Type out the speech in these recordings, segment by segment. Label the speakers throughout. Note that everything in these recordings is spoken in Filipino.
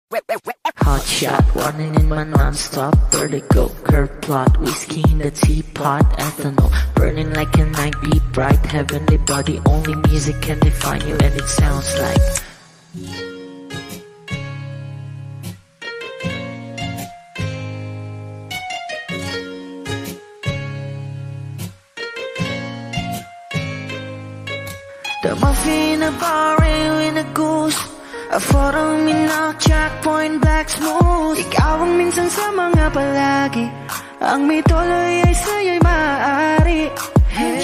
Speaker 1: Hot shot, running in my non-stop vertigo. Curve plot, whiskey in the teapot, ethanol burning like a night, be bright, heavenly body. Only music can define you, and it sounds like the muffin, a bar, in a goose. A photo minok, checkpoint, black smooth. Ikaw ang minsan sa mga palagi. Ang may tuloy ay sa'yo'y maaari.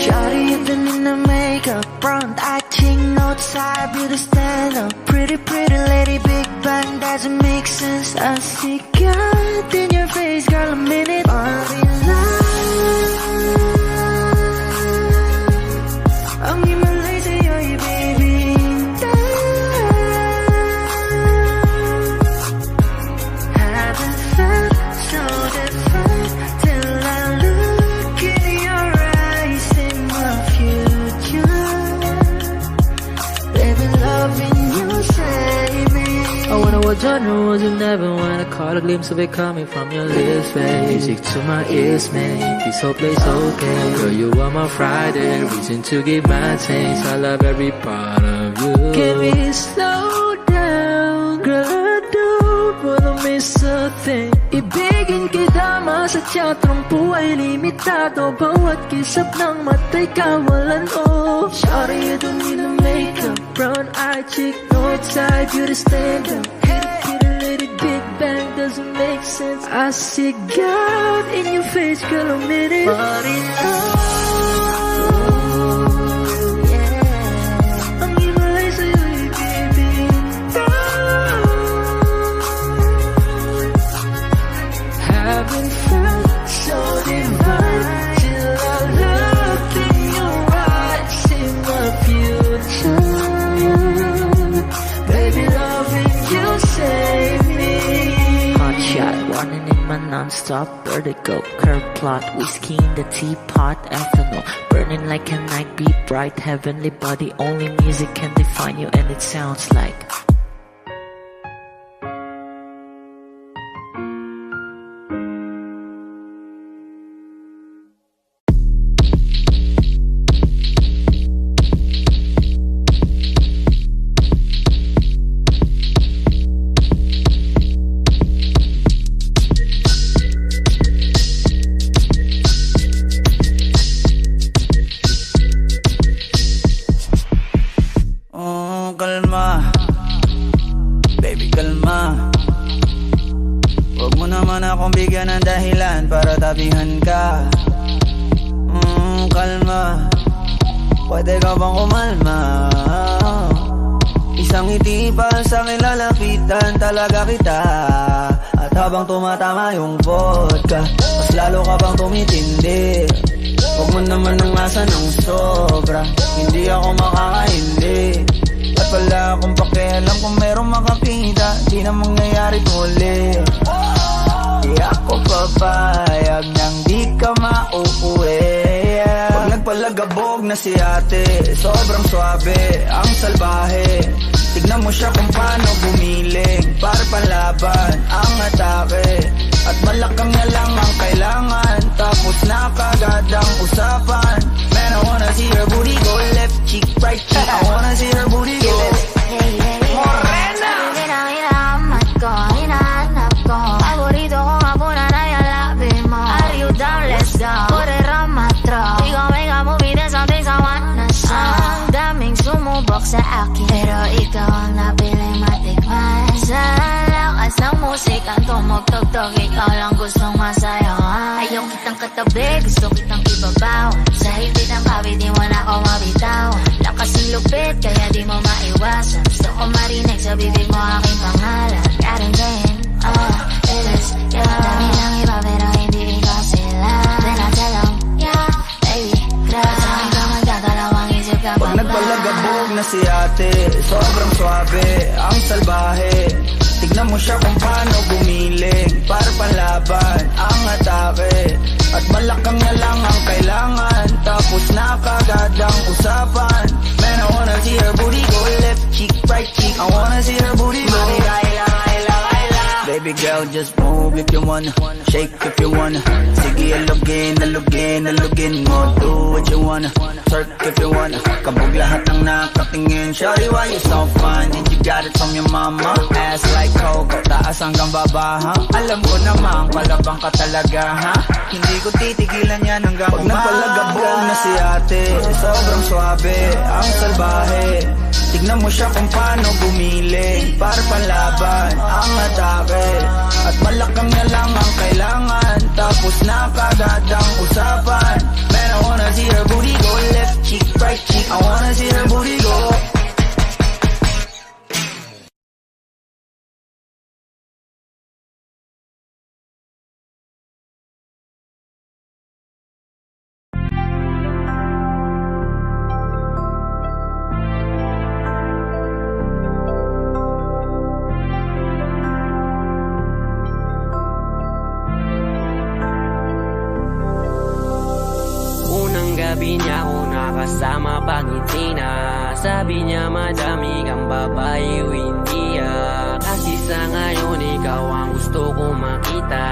Speaker 1: Shawty, you've been in the makeup, front eye, cheek, note, side, beauty stand up. Pretty, pretty lady, big bang, doesn't make sense. I see God in your face, girl, a minute. Body love. Ang himalay sa'yo'y baby. Genre was you never when I caught a glimpse of it coming from your lips, babe. Music to my ears, man. This whole place okay. Girl, you are my Friday, reason to give my taste. I love every part of you. Can we slow down? Girl, I don't wanna miss a thing. Ibigin kita sa teatrong buhay limitado. Bawat kisap ng mata'y kawalan, oh. Shawty, you don't need a makeup, brown eye, cheek, north side, beauty stand up. Big bang doesn't make sense. I see God in your face, girl, a minute. But in love, yeah. Ang himalay sa'yo'y baby. Haven't felt so divine till I look in your eyes, in my future. Baby, loving you save me. Hot shot, running in my non-stop vertigo. Curve plot, whiskey in the teapot, ethanol burning like a night, be bright, heavenly body. Only music can define you, and it sounds like ka. Kalma, pwede ka bang kumalma? Isang ngiti pa sa akin lalapitan talaga kita. At habang tumatama yung vodka, mas lalo ka bang tumitindi. Huwag mo naman ang asa ng sobra, hindi ako makakaindi. At wala akong pakialam kung merong makakita, di na mangyayari tuloy. Di ako papayag nang di ka mauuwi. Pag nagpalagabog na si ate, sobrang swabe, ang salbahe. Tignan mo siya kung paano bumiling, para palaban ang atake. At malakang na lang ang kailangan, tapos na kagad ang usapan. Man, I wanna see her booty go left cheek, right cheek. I wanna see her booty go Morena. Hinahanap ko, paborito ko nga po na nayalabi mo. Are you down? Let's go. Correra matro, ikaw ay ka-movie, there's something I wanna show. Ang daming sumubok sa akin, pero ikaw ang napiling matikman. Sa lakas ng musikang tumugtog-tog, ikaw lang gustong masayawan. Ayaw kitang katabi, gusto kitang ibabaw. Sa higpit ng kawit, di mo na ako mabitaw. Lakas ng lupit, kaya di mo maiwasan. Gusto ko marinig sa bibig mo aking pangalan. Karen Jane, it is you. Dami ng iba pero hindi ikaw sila. Then I tell them, yeah, baby, crush. Sa akin ka magdadalawang isip ka pa ba? Pag nagpalagabog na si ate, sobrang swabe, ang salbahe. Tignan mo siya kung paano gumiling, para palaban ang atake. At malakang na lang ang kailangan, tapos na kagad ang usapan. Man, I wanna see her booty go left cheek, right cheek. I wanna see her booty go. Baby girl, just move if you wanna, shake if you wanna. Sige, alugin mo. Do what you wanna, twerk if you wanna. Kabog lahat ng nakatingin. Shawty, why you so fine? And you got it from your mama. Ass like coco, taas hanggang baba, ha? Alam ko naman, palabang ka talaga, ha? Hindi ko titigilan yan hanggang umaga. Pag nagpalagabog na si ate, sobrang swabe, ang salbahe. Tignan mo siya kung paano bumili, para panlaban ang atake. At malakang na lang ang kailangan, tapos na kagad ang usapan. Man, I wanna see her booty go left cheek, right cheek. I wanna see her booty go.
Speaker 2: Gabi niya ako nakasama pangiti na. Sabi niya madami kang babae o hindi kasi sa ngayon ikaw ang gusto ko makita.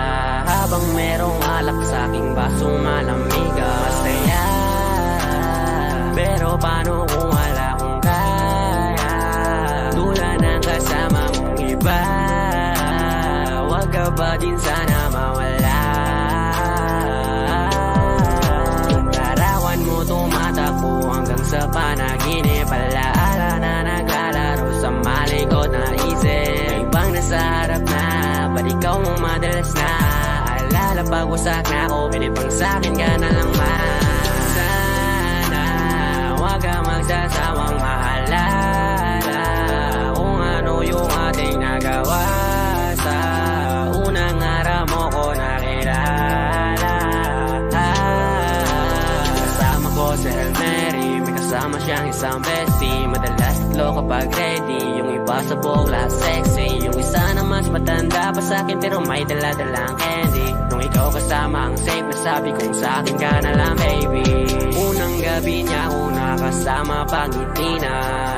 Speaker 2: Habang merong alak sa aking basong malamig, masaya. Pero paano kung wala kong kaya? Tulad ng kasama mong iba, wag ka ba din sana mawala? Tumatakbo hanggang sa panaginip, alaala na naglalaro sa malikot na isip. Ibang nasa harap na, ba't ikaw mong madalas na? Alala pag wasak na ako, pinipang sa'kin ka na lang man. Sana wag ka magsasawang maalala kung ano yung ating nagawa. Sa unang araw mo ko nakilala. Sa El Mary, may kasama siyang isang bestie. Madalas tatlo kapag ready, yung iba sa bogla sexy. Yung isa na mas matanda pa sa'kin pero may dala-dalang candy. Nung ikaw kasama ang safe na sabi kong sa'kin ka na lang baby. Unang gabi niya ako nakasama pangiti na.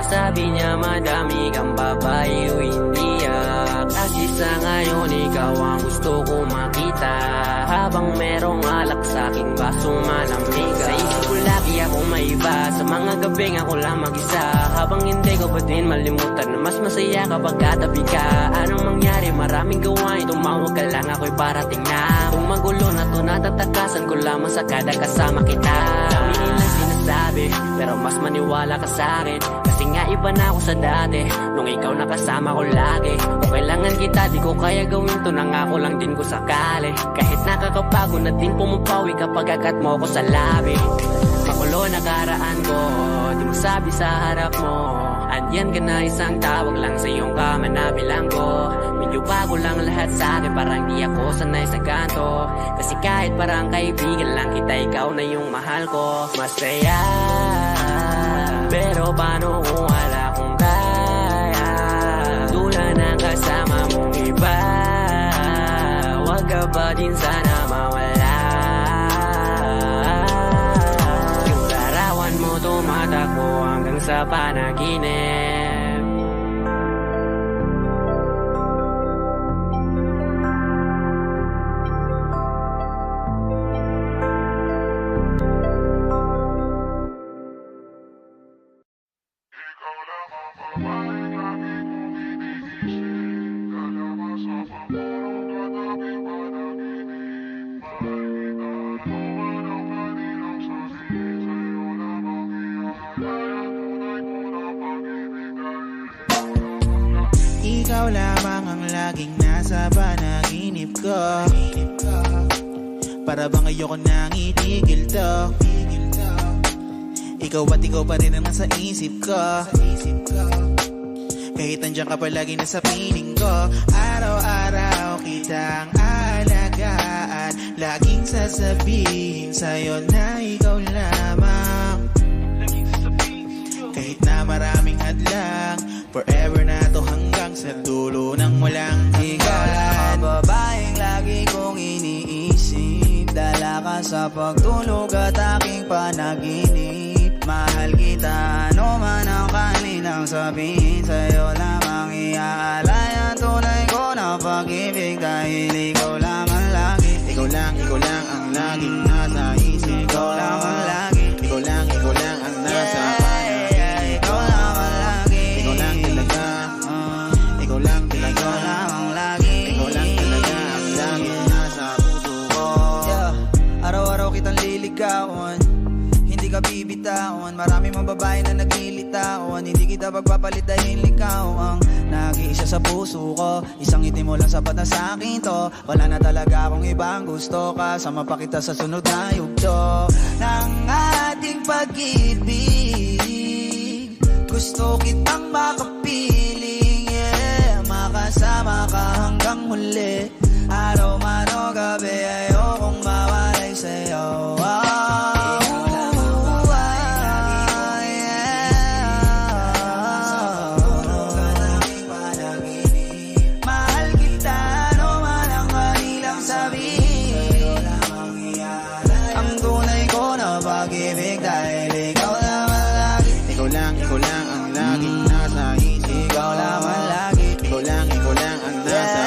Speaker 2: Sabi niya madami kang babae o hindi kasi sa ngayon ikaw ang gusto ko makita. Habang merong alak sa'king basong malamig, sa isip ko lagi akong may iba. Sa mga gabing ako lang mag-isa. Habang hindi ko pa din malimutan na mas masaya kapag katabi ka. Anong mangyari? Maraming gawain. Tumawag ka lang ako'y parating na. Kung magulo na to natatakasan ko lamang sa kada kasama kita. Dami nilang sinasabi pero mas maniwala ka sa'kin. Kasi nga iba na ako sa dati nung ikaw nakasama ko lagi. Kung kailangan kita di ko kaya gawin to, nangako lang din ko sakali. Kahit nakakapagod na din pumapawi kapag agat mo ko sa labi. Makulo na karaan ko, di mo sabi sa harap mo. Andyan ka na isang tawag lang sa iyong kama na bilang ko. Medyo bago lang lahat sa akin, parang di ako sanay sa ganto. Kasi kahit parang kaibigan lang kita, ikaw na yung mahal ko. Masaya, pero paano kung wala kong kaya? Tulad ng kasama mong iba, wag ka ba din sana mawala? Yung larawan mo tumatakbo hanggang sa panaginip.
Speaker 3: Ikaw lamang ang laging nasa panaginip ko. Para bang ayoko nang itigil to. Ikaw at ikaw pa rin ang nasa isip ko. Kahit nandiyan ka palagi nasa piling ko. Araw-araw kitang aalagaan. Laging sasabihin sa'yo na ikaw lamang. Kahit na maraming hadlang, forever na to hanggang sa dulo ng walang hanggan.
Speaker 1: Babaeng lagi kong iniisip, dala ka sa pagtulog at aking panaginip. Mahal kita, ano man ang kanilang sabihin, sa'yo lamang iaalay ang tunay ko na pag-ibig dahil ikaw lang ang lagi.
Speaker 3: Ikaw lang ang laging nasa isip ko.
Speaker 1: Ikaw lang ang lagi.
Speaker 3: Ikaw lang ang nasa
Speaker 1: Ikaw lang ang lagi.
Speaker 3: Ikaw lang talaga. Ikaw lang talaga.
Speaker 1: Ikaw lang ang lagi.
Speaker 3: Ikaw lang talaga ang laging nasa puso ko.
Speaker 1: Araw-araw kitang liligawan, hindi ka bibitawan. Maraming mga babae na naglilitawan, hindi kita pagpapalit dahil ikaw ang nag-iisa sa puso ko. Isang ngiti mo lang sapat na sa akin to. Wala na talaga akong ibang gusto. Kasama pa kita sa sunod na yugto ng ating pag-ibig. Gusto kitang makapiling, yeah. Makasama ka hanggang muli. Araw man o gabi, ayokong mawalay sa'yo. Mahal kita, no man ang kanilang sabihin. Ang tunay ko na pag-ibig dahil ikaw lang ang lagi.
Speaker 3: Ikaw lang ang laging nasa isip ko.
Speaker 1: Ikaw lang ang lagi.
Speaker 3: Ikaw lang ang nasa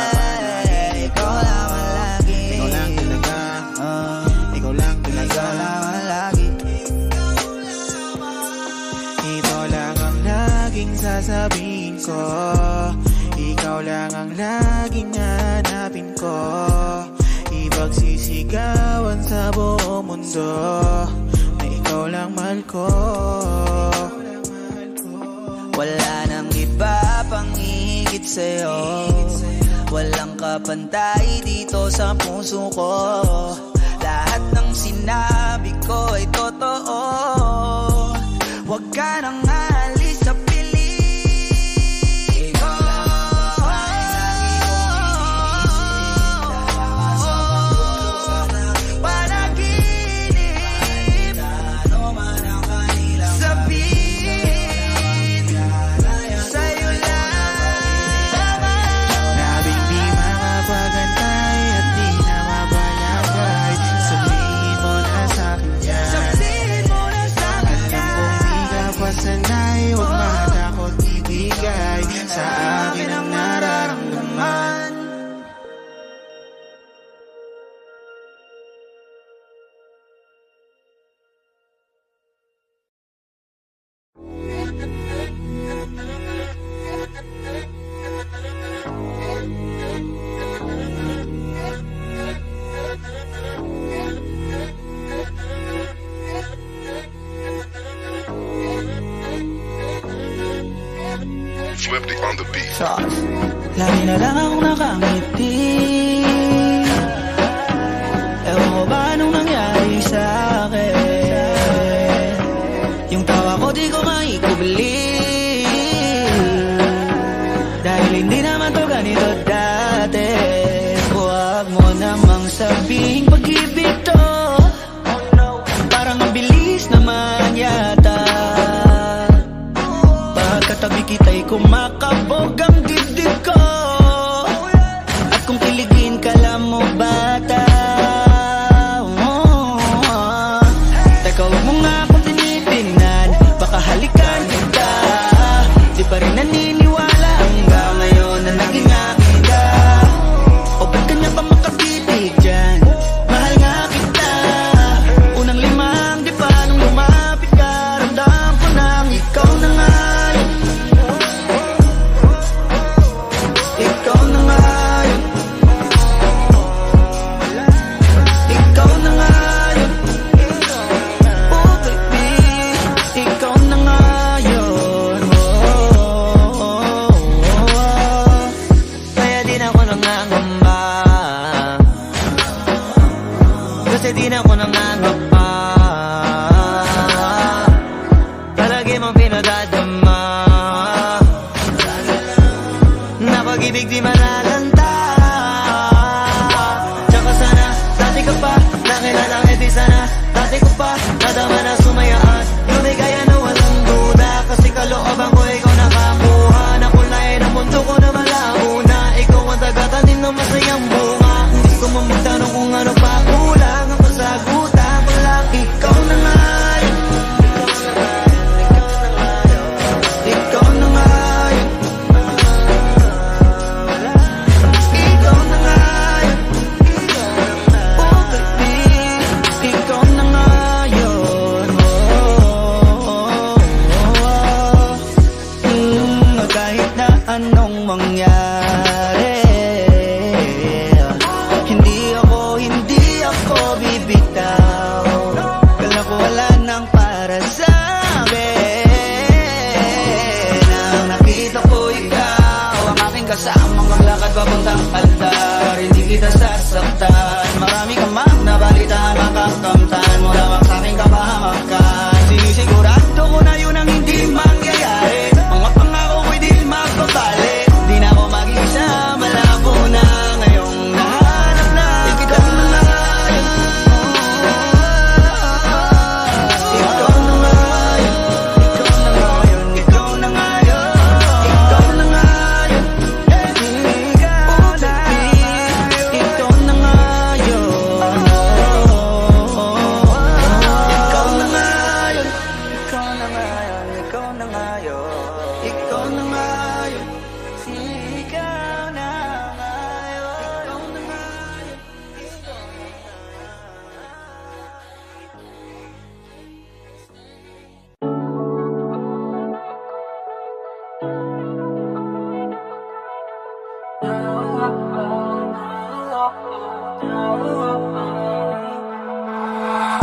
Speaker 1: Ikaw lang ang lagi.
Speaker 3: Ikaw lang talaga. Ikaw lang talaga.
Speaker 1: Ikaw lang ang lagi.
Speaker 3: Ito lang ang laging sasabihin ko. Ikaw lang ang laging hanapin ko. Ipagsisigawan sa buong mundo na ikaw lang mahal ko.
Speaker 1: Wala nang iba pang higit sa'yo. Walang kapantay dito sa puso ko. Lahat ng sinabi ko ay totoo. Huwag ka nang alis sa piling ko. Panaginip, sabihin sa'yo lamang.
Speaker 3: Labing di makapagantay at di na mabalagay. Sabihin mo na sa'kin yan.
Speaker 1: Sabihin mo na sa'kin
Speaker 3: Alam kong di ka pasanay, huwag matakot ibigay sa akin ang nararamdaman.
Speaker 4: Swifty on the beat.
Speaker 1: Sauce. Lagi na lang akong nakangiti. Ewan ko ba anong nangyari sa'kin. Yung tawa ko di ko maikubli. Dahil hindi naman to ganito dati. Huwag mo namang sabihing pag-ibig to. Parang ang bilis naman yata. Pagkatabi kita'y kumakabog ang dibdib ko. At kung kiligin ka lang mo bata. Teka huwag mo nga akong tinitingnan. Baka halikan kita. Di pa rin naniniwala hanggang ngayon na naging akin ka. O ba't kanya pa makatitig dyan? Mahal nga kita. Unang limang di pa nung lumapit ka. Ramdam ko nang ikaw na nga. Ikaw na nga yun. Ikaw na nga yun. Oh baby, ikaw na nga yun. Kaya di na ako nangangamba. Kasi di na ako nangangamba. Palagi mong pinadadama na pag-ibig di malalanta. Tsaka sana, dati ka pa nakilala, edi sana dati ko pa nadama na sumayaan. Lumigaya na walang duda, kasi kalooban ko ikaw nakakuha. Nakulayan ang mundo ko na malabo na. Ikaw ang tagatanim ng masayang bunga. Gusto mo magtanong kung ano pa kulang. Ang pasagutan ko lang, ikaw na nga yun. Ikaw na nga yun.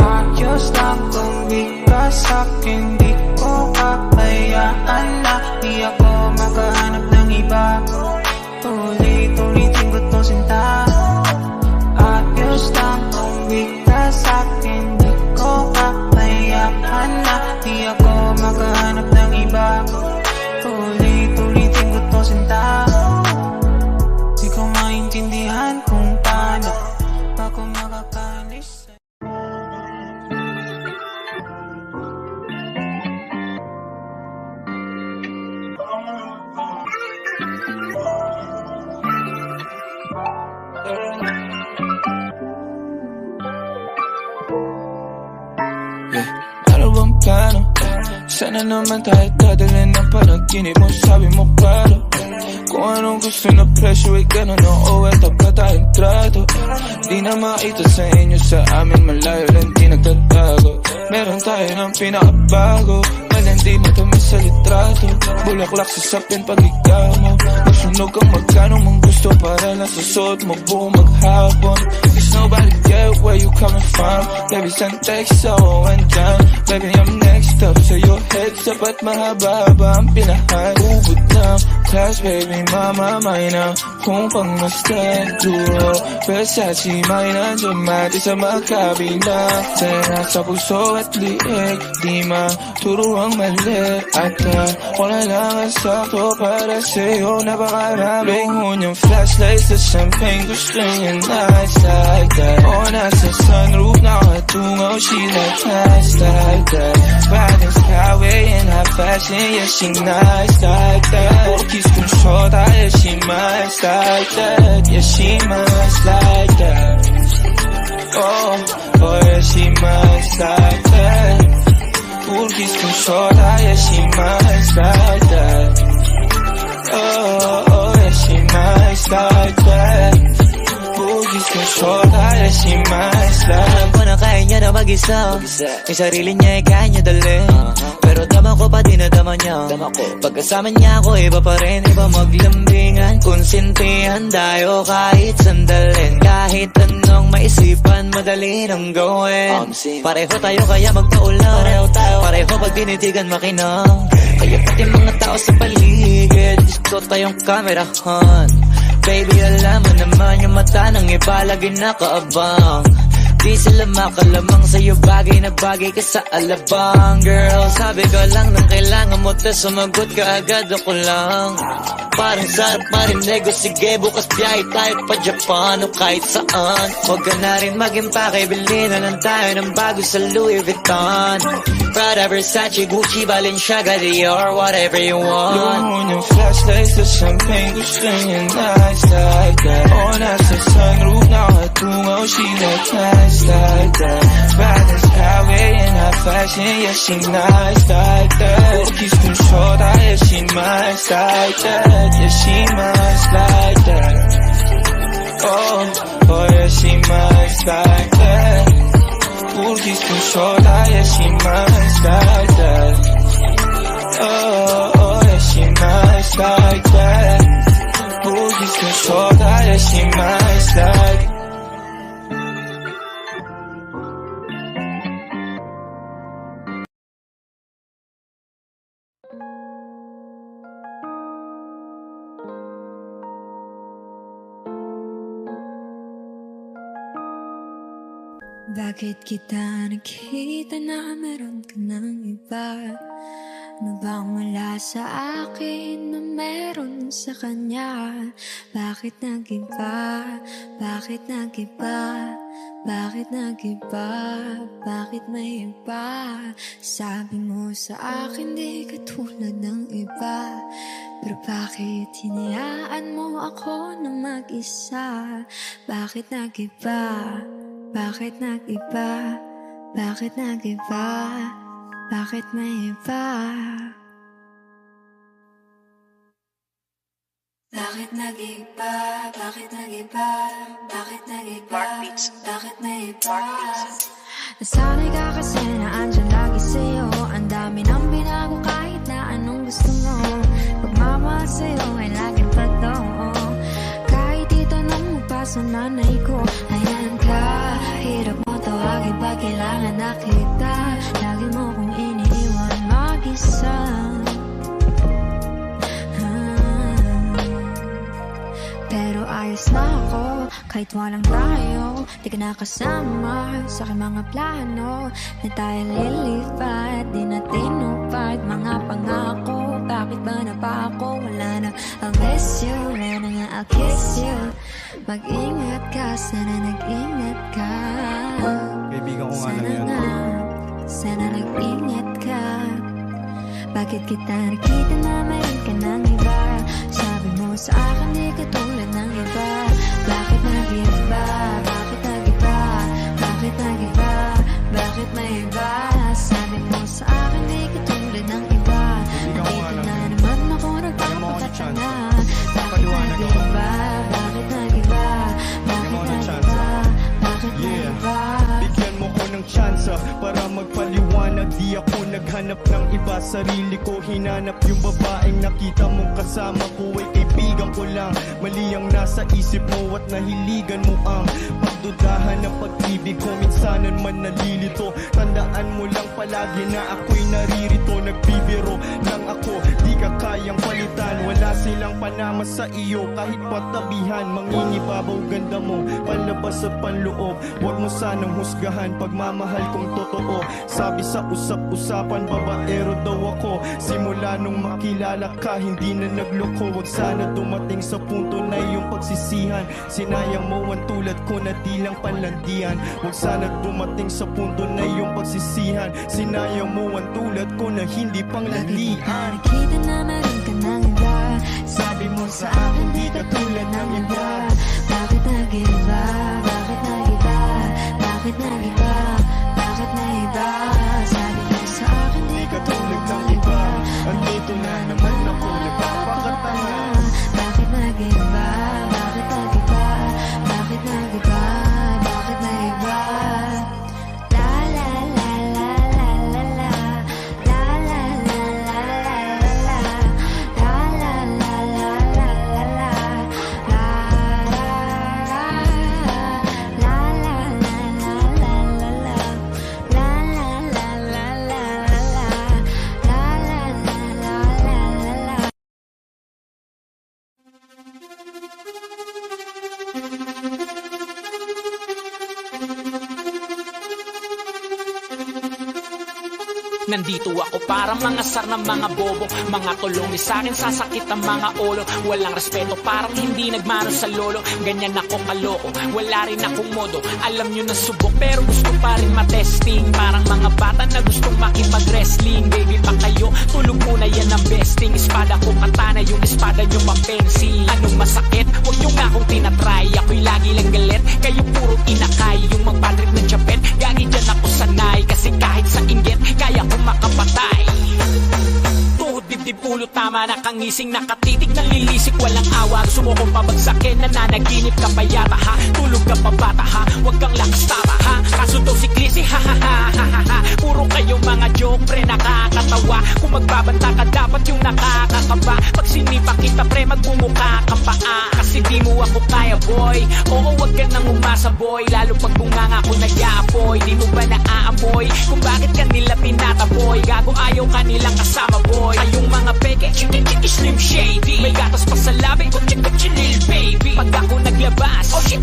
Speaker 3: Ayos lang kung di ka sa'kin, di ko kakayaan na di ako makahanap ng iba. Ulit-ulitin ko to sinta. Ayos lang kung di ka sa'kin, di ko kakayaan na di ako makahanap ng iba. Ulit-ulitin ko to sinta. Di ko maintindihan kung paano ako makakalis.
Speaker 5: Ano bang plano? Sana naman tayo dadalhin ng panaginip mo. Sabi mo klaro, kung anong gusto na presyo ay gano'n. Oo, eto pa tayong trato. Di na makita sa inyo, sa amin malayo lang di nagtatago. Meron tayo ng pinakabago, malandi matamis sa litrato. Bulaklak sa sapin pag ikaw mo. Masunog kang magkano mong gusto para lang sa suot mo buong maghapon. Cause nobody get where you coming from. Baby, send text so and down. Baby, I'm next up so your head's up at mahaba-haba ang pinahan. Ubod ng class, baby, mama, mine kung pangmastan duro. Versace, mine ang jumati sa makabila. Tena sa puso at liig, di maturo ang mali. At wala lang ang sakto para sa'yo. Napakaraming hunyang flashlights sa champagne. Gusto niya nice like that. O nasa sunroof, nakatungaw, she like nice like that. Riding skyway in high fashion, yeah, she nice like that. Kiss control, yeah, she nice like that. Yeah, she nice like that. Oh, yeah, she nice like that. Kiss control, yeah, she nice like that. Oh, yeah, she nice like that. Kiss control, yeah, she nice like that.
Speaker 6: Alam ko na kaya niya na mag-isa. Yung sarili niya ay kaya niya dalhin. Pero dama ko pa din na dama niya. Pagkasama niya ako, iba pa rin, iba maglambingan. Konsintihan tayo kahit sandalin. Kahit anong maisipan, madali nang gawin. Pareho tayo kaya magpaulan. Pareho pag tinitigan makinang. Kaya pati mga tao sa paligid, gusto tayong kamerahan. Baby, alam mo naman yung mata ng iba lagi nakaabang. Di sila makalamang sa'yo, bagay na bagay ka sa alabang. Girl, sabi ko lang nang kailangan mo, tas sumagot ka agad, ako lang. Parang sarap marinig, o sige bukas biyahe tayo pa Japan o kahit saan. Huwag ka na rin mag-impake, bilhin na lang tayo ng bago sa Louis Vuitton. Prada, Versace, Gucci, Balenciaga, Dior, whatever you want.
Speaker 5: Yung hunyang flashlights sa champagne, gusto niya nice like that. O nasa sunroof, nakatungaw, she like nice like that. Riding skyway in high fashion, yeah, she nice like that. Kiss control, yeah, she nice like that. Yeah, she nice like that. Oh, yeah, she nice like that. Kiss control, yeah, she nice like that. Oh, yeah, she nice like that. Kiss control, yeah, she nice like that.
Speaker 7: Bakit kita nakita na meron ka ng iba? Ano bang mula sa akin na meron sa kanya? Bakit nag-iba? Bakit nag-iba? Bakit nag-iba? Bakit may iba? Sabi mo sa akin di ka tulad ng iba. Pero bakit hinayaan mo ako na mag-isa? Bakit nag-iba? Bakit nag-iba? Bakit nag-iba? Bakit may iba? Bakit nag-iba? Bakit nag-iba? Bakit nag-iba? Bakit may iba? Nasanay ka kasi na andyan lagi sa'yo. Ang dami nang binago kahit na anong gusto mo. Pagmamahal sa'yo ay laging totoo. Kahit itanong mo pa sa nanay ko. Ayan ka, hirap mo tawagin pag kailangan na kita. Lagi mo kong iniiwan mag-isa. Pero ayos na ako, kahit walang tayo. Di ka nakasama sa aking mga plano. Na tayo lilipat, di na tinupad mga pangako. Bakit ba na pa ako? Wala na, I'll miss you. Wala na nga, I'll kiss you. Mag-ingat ka, sana nag-ingat ka.
Speaker 1: Kaibigan ko nga lang
Speaker 7: Sana
Speaker 1: yan.
Speaker 7: nga, sana nag-ingat ka. Bakit kita nakita na mayroon ka ng iba? Sabi mo sa akin di ka tulad ng iba. Bakit nag-iba? Bakit nag-iba? Bakit nag-iba? Bakit may iba? Sabi mo sa akin di ka tulad ng iba. Dito na naman ako nagpapakatanga. Bakit nag-iba? Bakit nag-iba? Bakit nag-iba? Bakit nag-iba?
Speaker 8: Bigyan mo ko ng tsansa para magpaliwanag. Di ako naghanap ng iba, sarili ko hinanap. Yung babaeng nakita mong kasama ko ay kaibigan ko lang. Mali ang nasa isip mo at nahiligan mo ang pagdudahan ng pag-ibig ko. Minsanan man nalilito, tandaan mo lang palagi na ako'y naririto. Nagbibiro lang ako, di ka kayang palitan. Wala silang panama sa iyo kahit patabihan. Mangingibabaw ganda mo, palabas at panloob. Huwag mo sanang husgahan pagmamahal kong totoo. Sabi sa usap-usapan, babaero daw ako. Simula nung makilala ka, hindi na nagloko. Huwag sana dumating sa punto na iyong pagsisihan. Sinayang mo ang tulad ko na di lang panlandian. Huwag sana dumating sa punto na iyong pagsisihan. Sinayang mo ang tulad ko na hindi panglandian.
Speaker 7: Nakita na meron ka ng iba. Sabi mo sa akin di ka tulad ng iba. Bakit nag-iba? Bakit nag-iba? Bakit nag-iba? Bakit nag-iba? Sabi mo sa akin di ka tulad ng iba.
Speaker 8: Andito na naman ako nagpapakatanga.
Speaker 7: Bakit nag-iba? Bakit nag-iba? Bakit nag-iba? Bakit nag-iba? La la la la la la la. La la la la la la la. La la la la la la la. La la la. La la la la la la la. La la la la la la la. La la la la la la.
Speaker 9: Nandito ako para mga sar ng mga bobo. Mga tulong ni sa'kin sasakit ang mga ulo. Walang respeto parang hindi nagmano sa lolo. Ganyan ako kaloko, wala rin akong modo. Alam nyo na subok pero gusto pa rin matesting. Parang mga bata na gustong makipag-wrestling. Baby pa kayo, tulog muna yan ang besting. Espada ko katana, yung espada nyo pampensi. Anong masakit? Huwag nyo nga akong tinatry. Ako'y lagi lang galit, kayo puro inakay. Yung magpatrip ng chapet, gagi dyan ako sanay. Kasi kahit sa inggit, kaya ko makapatay. Tuhod, dibdib, ulo, tama na kangising. Nakatitig, nalilisik, walang awa. Gusto mo kong pabagsakin, nananaginip ka pa yata ha. Tulog ka pa bata ha, huwag kang lakas tama ha. Kaso daw si Chrissy ha ha ha ha ha ha. Puro kayo mga joke pre, nakakatawa. Kung magbabanta ka dapat yung nakakakaba. Pag sinipa kita pre, magmumukha ka pa kasi di mo ako kaya boy. Oo, wag ka nang umasa boy. Lalo pag bunganga ako nag-aapoy. Di mo ba naaamoy kung bakit kanila tinataboy? Gago ayaw kanilang kasama boy. Kayong mga peke, chiki slim shady. May gatas pa sa labi, chili baby. Pag ako naglabas, oh shit,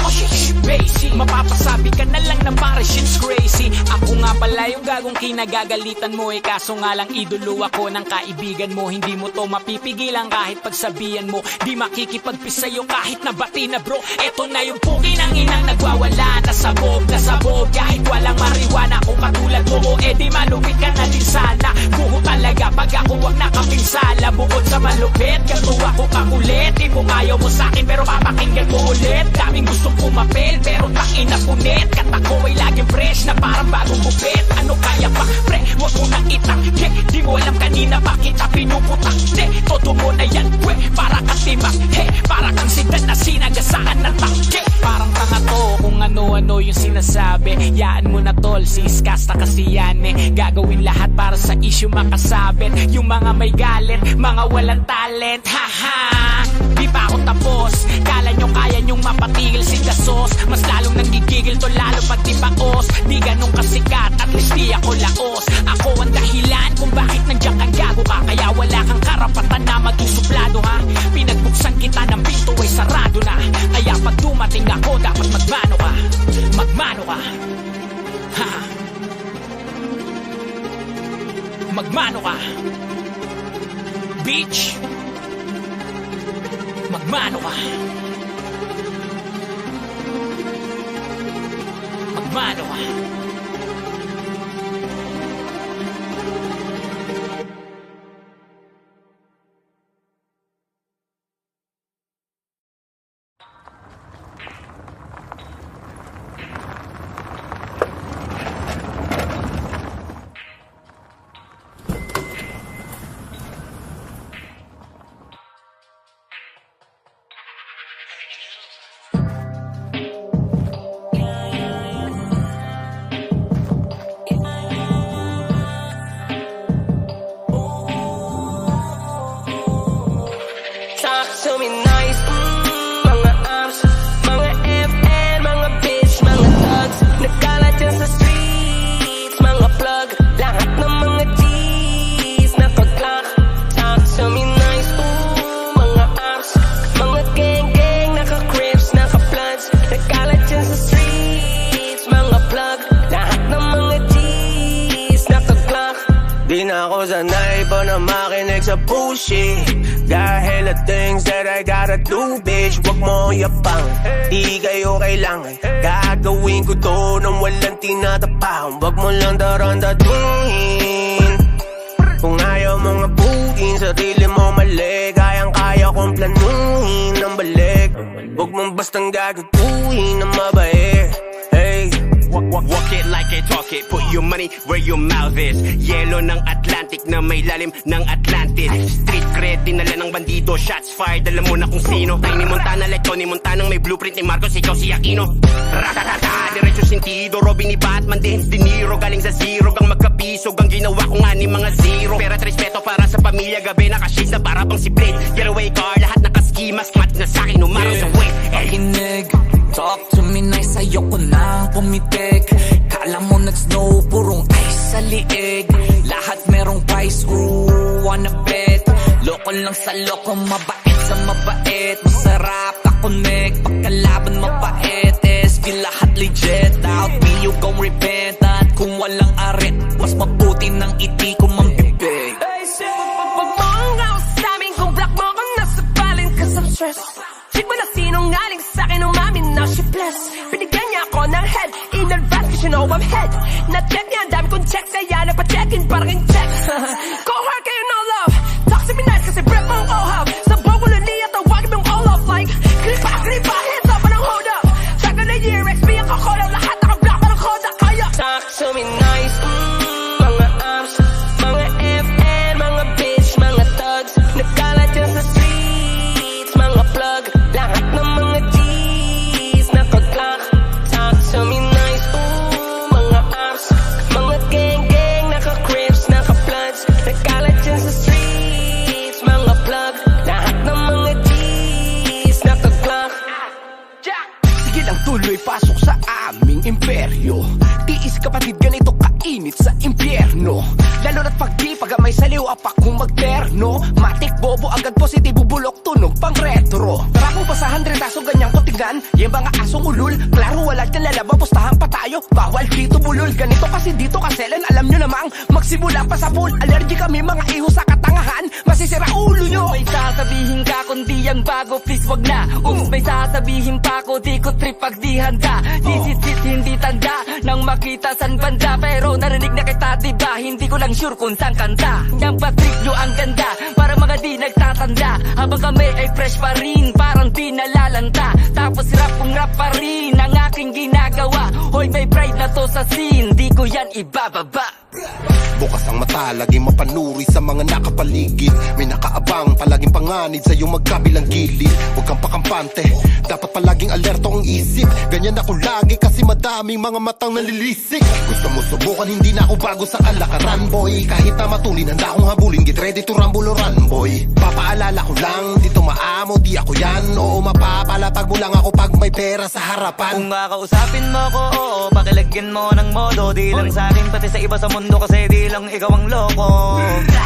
Speaker 9: basic. Mapapasabi ka na lang na para shit's crazy. Ako nga pala yung gagong kinagagalitan mo. Kaso nga lang idolo ako ng kaibigan mo. Hindi mo to mapipigilan kahit pagsabihan mo. Di makikipagpis sa'yo kahit nabati na bro. Eto na yung puki ng inang nagwawala. Nasabog, kahit walang marijuana. Kung katulad mo o edi malupit ka na din sana. Buho talaga pag ako wag nakapinsala. Bukod sa malupit, ganto ako kakulit. Di mo ayaw mo sa'kin pero papakinggan mo ulit. Daming gustong pumapel pero tangin na punit. Katako ay laging fresh na parang bagong bupit. Ano kaya pa pre, wag mo nang itangke. Di mo alam kanina pa kita pinuputak. Todo mo na yan we, para kang timak. Para kang sigat na sinagasaan ng tangke. Parang tanga to kung ano-ano yung sinasabi. Yaan mo na tol, siskasta kasi yan Gagawin lahat para sa issue makasabit. Yung mga may galit, mga walang talent. Haha, di pa ako tapos. Kala nyo kaya nyong mapatigil si Daso. kalmado.
Speaker 2: Talk to me nice, mga amps, mga FN, mga bitch, mga thugs. Nagkalat yan sa streets, mga plug. Lahat ng mga G's nakaglock. Talk to me nice, mga amps, mga gang-gang, naka-crips, naka-bloods. Nagkalat yan sa streets, mga plug. Lahat ng mga G's nakaglock. Di na ako sanay pa na makinig sa bullshit. Got hella things that I gotta do, bitch. Wag mo yapang, di kayo kailangan. Gagawin ko to nang walang tinatapang. Wag mo lang daran-datuhin. Kung ayaw mong abutin, sarili mo mali. Kayang-kaya kong planuhin ng balik. Wag mong bastang gagaguhin ng mabait. Hey,
Speaker 10: walk it like I talk it. Put your money where your mouth is. Yelo ng Atlantic na may lalim ng Atlantis. Street cred, dinala ng bandido. Shots fired, alam mo na kung sino. Tiny Montana like Tony Montana, may blueprint ni Marcos, ikaw si Aquino. Ratatata, diretso sentido. Robin ni Batman din, De Niro. Galing sa zero, gang magkapisog. Ang ginawa ko nga ni mga zero. Pera at respeto para sa pamilya. Gabi nakashades na para pang si Blade. Getaway car, lahat nakaskimas. Mat na sa'kin, umaraw sa way.
Speaker 6: Pakinig, talk to me nice, ayoko nang pumitik. Kala mo nag-snow, purong ice sa liig. Lahat merong price, ooh, wanna bet. Loko lang sa loko, mabait sa mabait. Masarap ka-connect, pagkalaban mabait. SG lahat legit, out me you gon' repent. At kung walang arit, mas mabuti nang iti ko mambibig.
Speaker 2: wag mo ang gawas sa amin. Kung black mo ako nasa balin ka sa stress. Chick mo na sinungaling sa'kin, umamin na she bless. Binigyan niya ako ng head in advance cause you know I'm head. Na-check niya, ang dami kong checks, kaya nagpa-check-in parang yung checks. Go hard kayo no love, talk to me nice kasi breath mong ohab. Sa bawal niya, tawagin mong all off like kripa, hands up, anong hold up. Tagal na year, XP ang kakola, lahat naka-black, parang Kodak, kaya. Talk to me nice, mga amps, mga FN, mga bitch, mga thugs. Nagkalat yan sa streets, mga plug. Lahat ng mga G's nakaglock. Talk to me nice, mga amps, mga gang-gang, naka-crips, naka-bloods. Nagkalat yan sa streets, mga plug. Lahat ng mga G's nakaglock.
Speaker 9: Sige lang tuloy, pasok sa aming imperyo. Tiis kapatid, ganito kainit sa impyerno. Lalo na't pag di pagamay sa liw, apak kung magterno. Matik bobo, agad positibo, bulok, tunog, pang retro. Tara pa sa 100 aso, ganyan ko tignan. Yung mga asong ulul, klaro wala dyan lalaba, pustahan pa tayo. Bawal dito bulol, ganito kasi dito kaselan. Alam nyo namang, magsimula pa sa pool. Allergy kami mga iho sa katangahan, masisira ulo nyo.
Speaker 6: May sasabihin ka kundi yan bago, please wag na. May sasabihin pa ko, di ko trip pag di handa. Di sit hindi tanda, nang makita san banda. Pero narinig na kita, diba? Hindi ko lang sure kung saan kanta. Yang patrip nyo ang ganda, para mga di nagtatanda. Habang kami ay fresh pa rin, parang di nalalanta. Tapos rap kong rap pa rin, ang aking ginagawa. Hoy may pride na to sa scene, di ko yan ibababa.
Speaker 11: Bukas ang mata, laging mapanuri sa mga nakapaligid. May nakaabang, palaging panganid sa iyong magkabilang gilid. Huwag kang pakampante, dapat palaging alerto ang isip. Ganyan ako lagi kasi madaming mga matang nalilisik. Gusto mo subukan, hindi na ako bago sa kalakaran, boy. Kahit na matulin, handa akong habulin. Get ready to rumble or run, boy. Papaalala ko lang, dito maamo, di ako yan. Oo, mapapalatag mo lang ako pag may pera sa harapan.
Speaker 6: Kung kakausapin mo ko, oo, pakilagyan mo ng modo. Di lang sa akin, pati sa iba sa mundo, kasi di lang ikaw ang loko.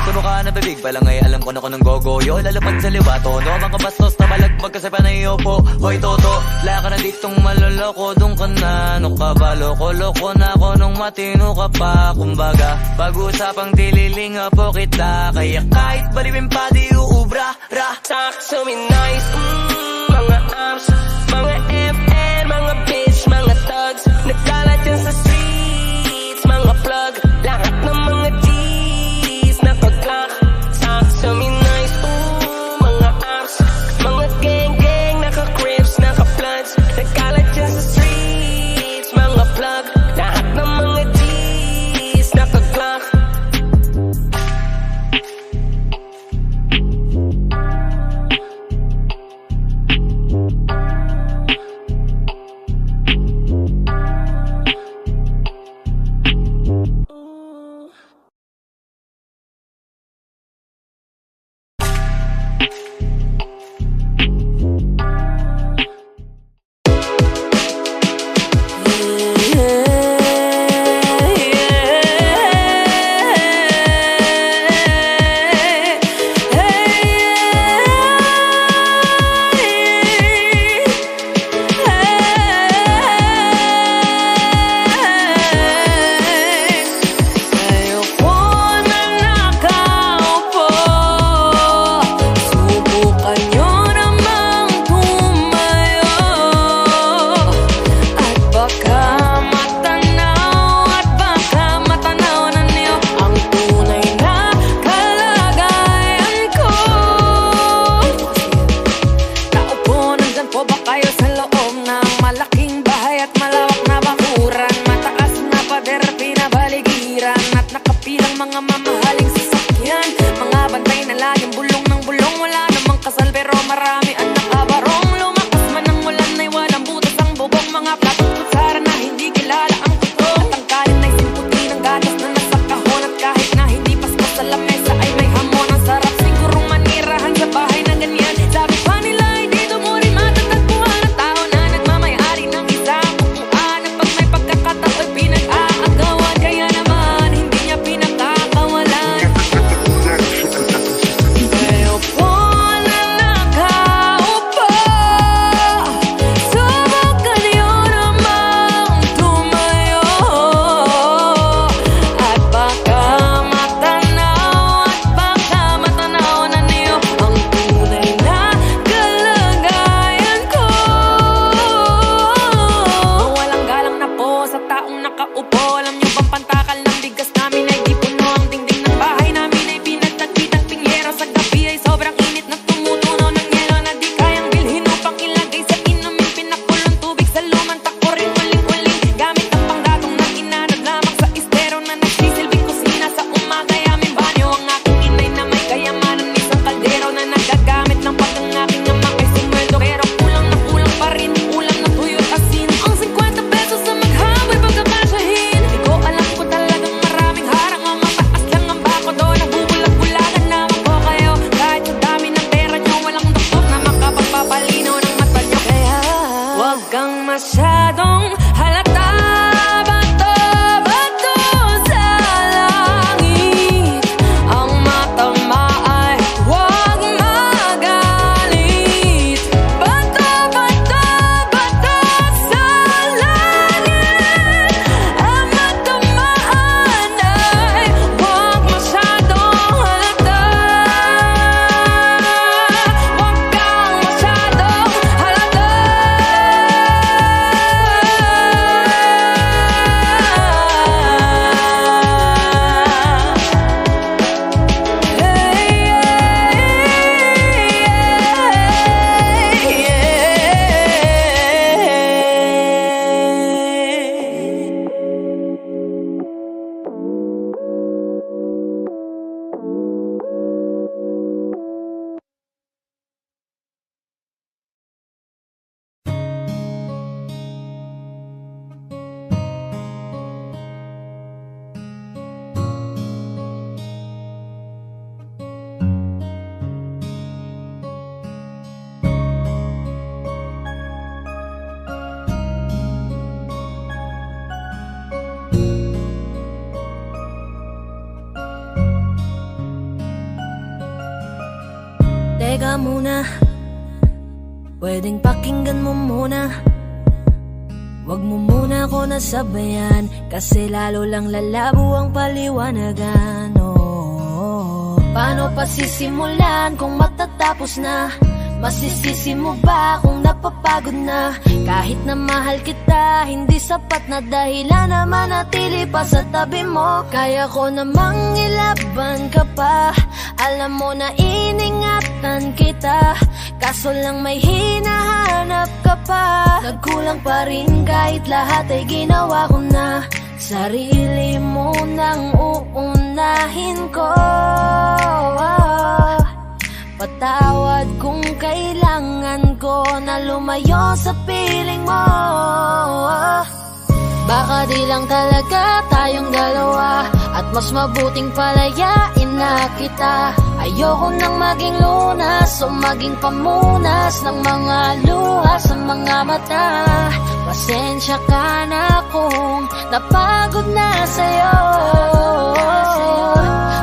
Speaker 6: Tuno ka na bibig pa lang ay alam ko na ko ng gogoyo. Lalapad sa liwa, tono mga bastos na balagbag kasi panayo po. Hoy toto, wala ka na ditong maloloko. Doon ka na, ano ka ba, loko-loko na ako nung matino ka pa. Kumbaga, pag-usapang dililinga po kita. Kaya kahit balibin pa di uubra, ra.
Speaker 2: Talk to me nice, mga amps, mga FN, mga bitch, mga thugs. Nagkalat yan
Speaker 7: kang masyadong halata. Bato sa langit, ang mata mo ay huwag magalit. Bato sa langit, ang mata mo ay huwag masyadong halata. Huwag kang masyadong halata. Teka muna, pwedeng pakinggan mo muna. Wag mo muna ako nasabayan, kasi lalo lang lalabo ang paliwanagan. Paano pa sisimulan kung matatapos na? Masisisi mo ba kung napapagod na? Kahit na mahal kita, hindi sapat na dahilan na manatili pa sa tabi mo. Kaya ko namang ilaban ka pa, alam mo na iningatan kita, kaso lang may hinahanap ka pa. Nagkulang pa rin kahit lahat ay ginawa ko na. Sarili mo nang uunahin ko. Patawad kung kailangan ko na lumayo sa piling mo. Baka di lang talaga tayong dalawa, at mas mabuting palayain na kita. Ayoko nang maging lunas o maging pamunas ng mga luha sa mga mata. Pasensya ka na kung napagod na sa'yo.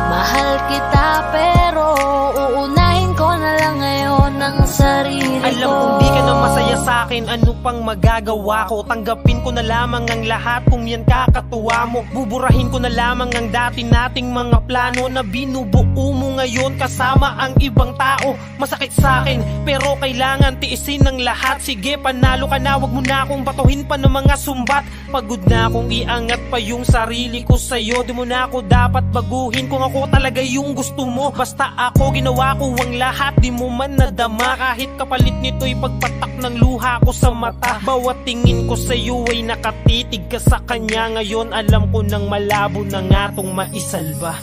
Speaker 7: Mahal kita pero uunahin ko na lang ngayon ang sarili ko.
Speaker 12: Alam kong di ka na masaya sa'kin, ano pang magagawa ko? Tanggapin ko na lamang ang lahat kung yan kakatuwa mo. Buburahin ko na lamang ang dati nating mga plano na binubuo mo ngayon kasama ang ibang tao. Masakit sa'kin pero kailangan tiisin ng lahat. Sige, panalo ka na, wag mo na akong batuhin pa ng mga sumbat. Pagod na akong iangat pa yung sarili ko sa'yo. Di mo na ako dapat baguhin kung ako talaga yung gusto mo. Basta ako, ginawa ko ang lahat, di mo man nadama. Kahit kapalit nito'y pagpatak ng luha ko sa mata. Bawat tingin ko sa'yo ay nakatitig ka sa kanya. Ngayon alam ko nang malabo na nga tong maisalba.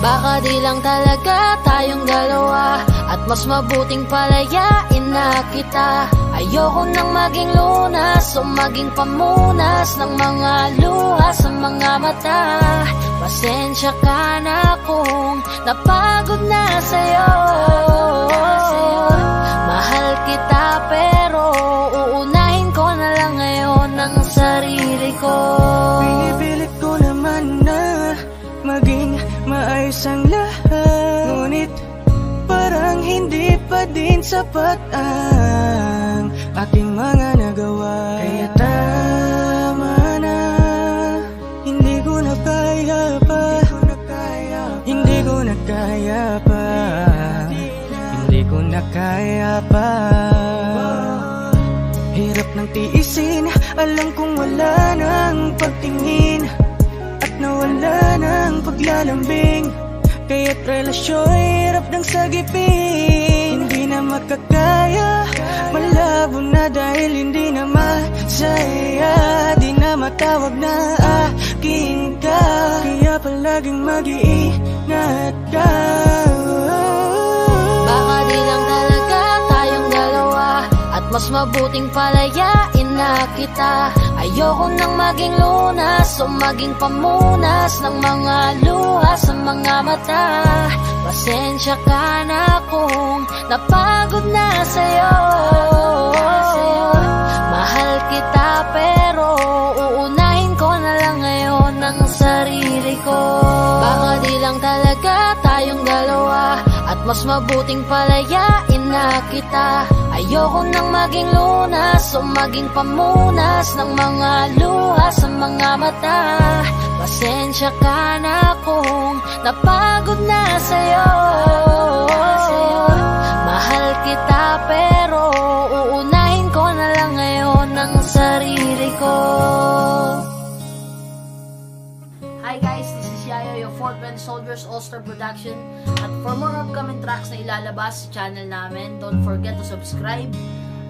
Speaker 7: Baka di lang talaga tayong dalawa, at mas mabuting palayain na kita. Ayoko nang maging lunas o maging pamunas ng mga luha sa mga mata. Pasensya ka na kung napagod na sa'yo. Mahal kita pero uunahin ko na lang ngayon ang sarili ko.
Speaker 8: Pinipilit ko naman na maging maayos ang lahat, ngunit parang hindi pa din sapat ang aking mga nagawa. Kaya tama na, hindi ko na kaya pa, hindi ko na kaya pa, hindi ko na kaya pa. Hirap ng tiisin, alam kong wala nang pagtingin, at nawala ng paglalambing. Kaya't relasyon hirap ng sagipin. Hindi na makakaya, malabo na dahil hindi na masaya. Di na matawag na akin ka, kaya palaging mag-iingat ka.
Speaker 7: Baka di lang talaga tayong dalawa, at mas mabuting palayain na kita. Ayoko nang maging lunas o maging pamunas ng mga luha sa mga mata. Pasensya ka na kung napagod na sa'yo. Mahal na tayong dalawa, at mas mabuting palayain na kita. Ayoko nang maging lunas o maging pamunas ng mga luha sa mga mata. Pasensya ka na kung napagod na sa'yo. Mahal kita pero uunahin ko na lang ngayon ang sarili ko.
Speaker 13: Hi guys, this is Yayo, your Fort Bend Soldiers All-Star Production. At for more upcoming tracks na ilalabas sa channel namin, don't forget to subscribe,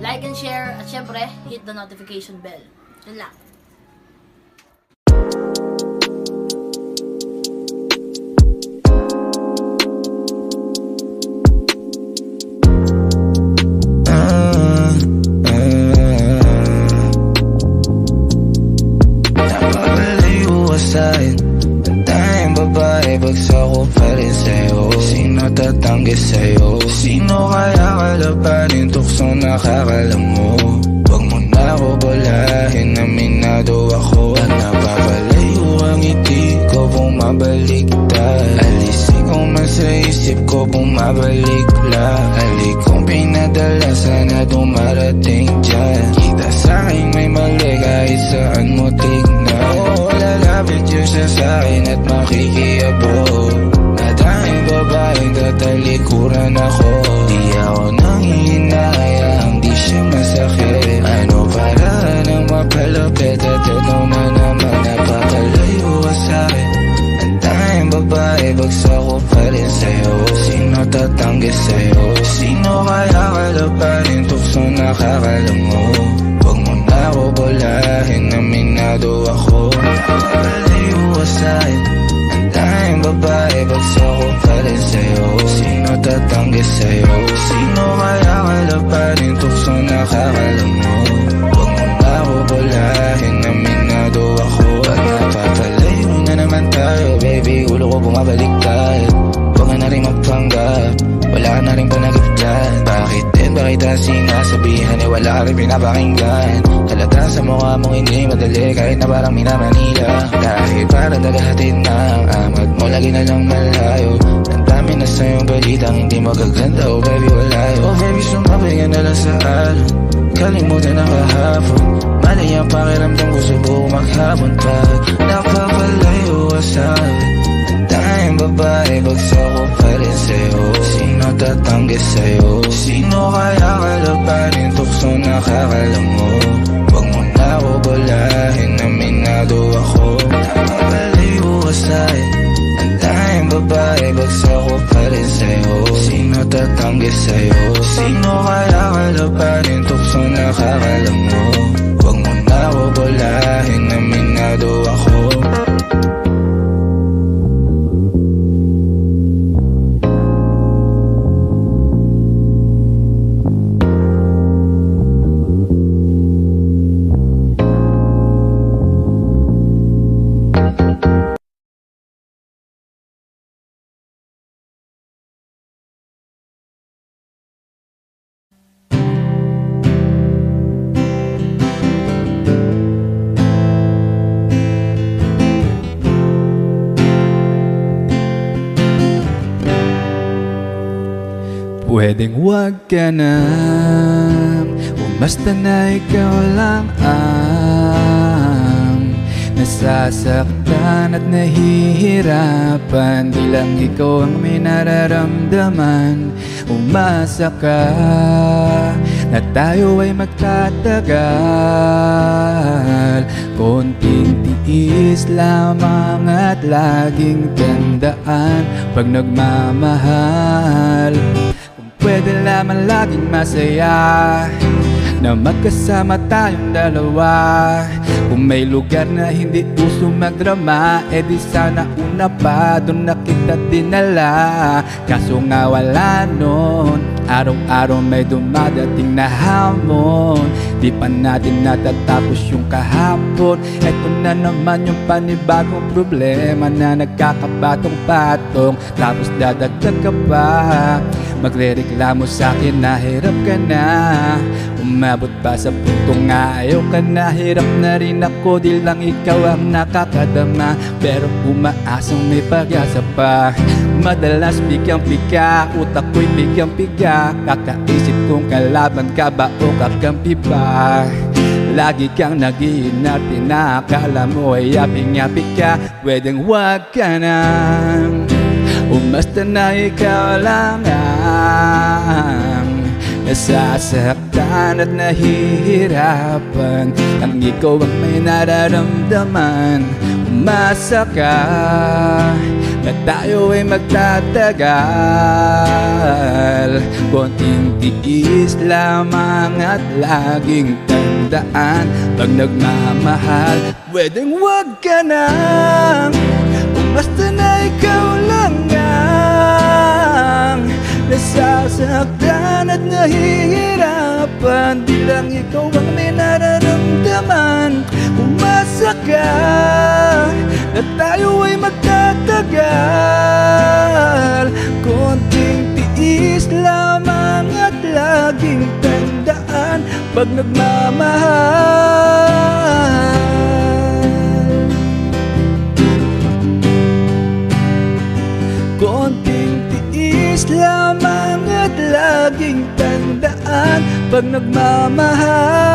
Speaker 13: like and share, at syempre, hit the notification bell. Yun lang.
Speaker 5: Bagsak ko pa rin sa'yo. Sino tatanggi sa'yo? Sino kaya kalabanin tukso nakakalam mo? Wag mo na ako balahin, aminado ako. At napapalayo ang ngiti ko, bumabaliktad. Alisin ko man sa isip ko, bumabalik lang. Halik kong pinadala, sana dumarating dyan. Kita sa'kin may mali kahit saan mo tignan. Lalapit yun siya sa'kin at makikiabot. Nadaming babaeng tatalikuran ako. Di ako nangihinayang di siya masakit. Ano para nang mapalapit at ito na naman napapalayo ka sa'kin. Ang tanging babae, bagsak ko pa rin sa'yo. Sino tatanggi sa'yo? Sino kaya kalabanin tukso nakakalam mo? Wag mo na ako balahin, aminado ako. Napapalayo ka sa'kin. Ang tanging babae, bagsak ko pa rin sa'yo. Sino tatanggi sa'yo? Sino kaya kalabanin tukso nakakalam mo? Wag mo na ako balahin, aminado ako. At napapalayo na naman tayo, baby, ulo ko bumabaliktad. Huwag ka na rin magpanggap, wala ka na rin panagip dyan. Bakit din ba kita sinasabihan, wala ka rin pinapakinggan? Halata sa mukha mong hindi madali, kahit na parang minamanila. Dahil parang naghahatid na ang amat mo, lagi na lang malayo. Ang dami na sa'yong balitang hindi magaganda, oh baby wala yun. Oh baby, sumabay ka na lang sa alon, kalimutan ang kahapon. Mali ang pakiramdam ko, subuko maghapon pa. Napapalayo ka sa'kin. Ang tanging babae, bagsak ko pa rin sa'yo. Sino tatanggi sa'yo? Sino kaya kalabanin tukso nakakalam mo? Wag mo na ako balahin, aminado ako. Napapalayo ka sa'kin. Ang tanging babae, bagsak ko pa rin sa'yo. Sino tatanggi sa'yo? Sino kaya kalabanin tukso nakakalam mo? Wag mo na ako balahin, aminado ako.
Speaker 14: Pwedeng wag ka na, o basta na ikaw lang ang nasasaktan at nahihirapan. Di lang ikaw ang may nararamdaman. Umasa ka na tayo ay magtatagal. Konting tiis lamang at laging tandaan, pag nagmamahal pwede lamang laging masaya na magkasama tayong dalawa. Kung may lugar na hindi uso magdrama, di sana una pa doon na kita dinala. Kaso nga wala nun, araw-araw may dumadating na hamon. Di pa natin natatapos yung kahapon. Eto na naman yung panibagong problema na nagkakabatong-patong. Tapos dadagdag ka pa, Magrereklamo sa'kin na hirap ka na. Umabot pa sa puntong ayaw ka na. Hirap na rin ako, di lang ikaw ang nakakadama. Pero umaasang may pag-asa pa. Madalas bigyang-biga, utak ko'y bigyang-biga. Kakaisip kung kalaban ka ba o kakampi ba. Lagi kang nag-iinarte na akala mo ay yaping-yapi ka. Pwedeng wag ka nang umasta na ikaw lang ang nasasaktan at nahihirapan. Ang ikaw ang may nararamdaman. Umasa ka na tayo ay magtatagal. Konting tiis lamang at laging tandaan, pag nagmamahal, pwedeng wag ka nang umasta na ikaw lang ang nasasaktan at nahihirapan. Di lang ikaw ang may nararamdaman. Umasa ka na tayo ay magtatagal. Konting tiis lamang at laging tandaan, pag nagmamahal. Konting tiis lamang at laging tandaan, pag nagmamahal.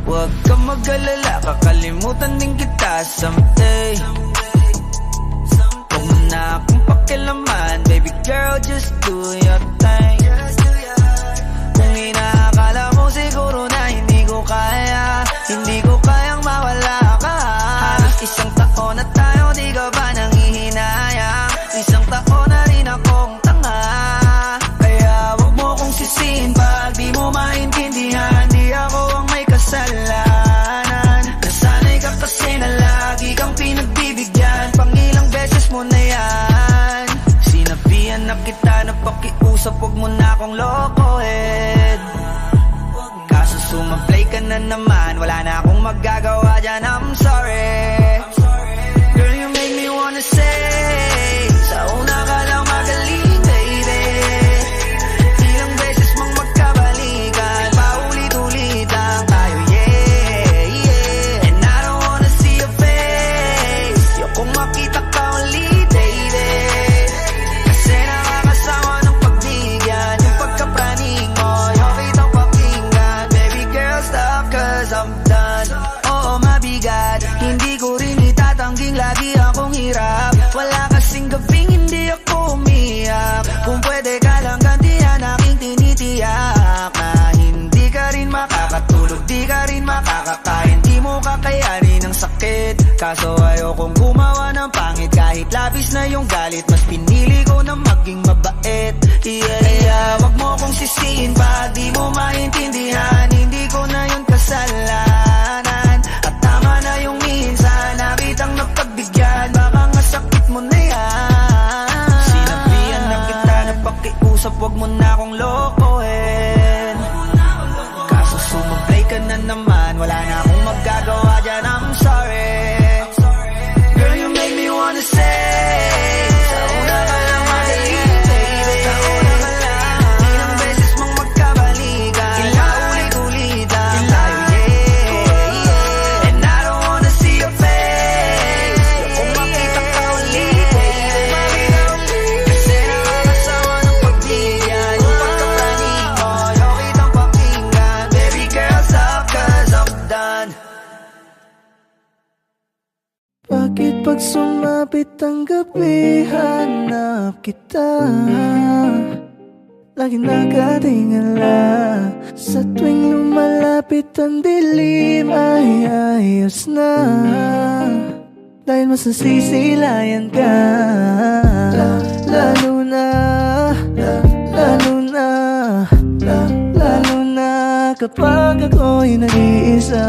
Speaker 1: Huwag kang mag-alala, kakalimutan din kita someday. Huwag mo na akong pakialaman, baby girl, just do your thing. Kung inaakala mo siguro na hindi ko kaya, hindi ko kayang mawala ka. Halos isang taon na tayo, di ka ba nangihinayang? Isang taon na rin akong tanga. Kaya huwag mo kong sisihin pag di mo maintindihan. Di ako ang may kasalanan. Nasanay ka kasi na lagi kang pinagbibigyan. Pangilang beses mo na yan. Sinabihan na kita na pakiusap, huwag mo na akong lokohin. Kaso sumablay ka na naman, wala na akong magagawa dyan, I'm sorry. Girl, you make me wanna say, sa una ka lang magaling, baby. Ilang beses mong magkabalikan, paulit-ulit lang tayo, yeah, yeah. And I don't wanna see your face, ayokong makita ka ulit, baby. Kasi nakakasawa ng pagbigyan, yung pagkapraning mo, yung kitang pakinggan. Baby girl, stop cause I'm done. Oo, mabigat, hindi ko rin itatangging lagi akong hirap. Wala kasing gabing hindi ako umiyak. Kung pwede ka lang gantihan aking tinitiyak na hindi ka rin makakatulog, di ka rin makakakain, di mo kakayanin ang sakit. Kaso ayokong gumawa ng pangit, kahit labis na yung galit, mas pinili ko na maging mabait. Yeah, yeah. Wag mo kong sisihin pag di mo maintindihan, hindi ko na yun kasalanan. At tama na yung minsan na kitang napagbigyan, baka nga sakit mo na yan. Sinabihan na kita na pakiusap, wag mo na akong lokohin. Kaso sumablay ka na naman, wala na akong magagawa dyan, I'm sorry. Girl, you make me wanna say, sa una ka lang magaling, baby. Sa una ka lang, ilang beses mong magkabalikan, paulit-ulit lang tayo, yeah, yeah. And I don't wanna see your face, ayokong makita ka ulit, baby. Kasi nakakasawa ng pagbigyan, yung pagkapraning mo, yung kitang pakinggan. Baby girl, stop cause I'm done.
Speaker 15: Bakit pag sumapit ang gabi, hanap kita? Lagi nakatingala. Sa tuwing lumalapit ang dilim ay ayos na, dahil mas nasisilayan ka. Lalo na kapag ako'y nag-iisa.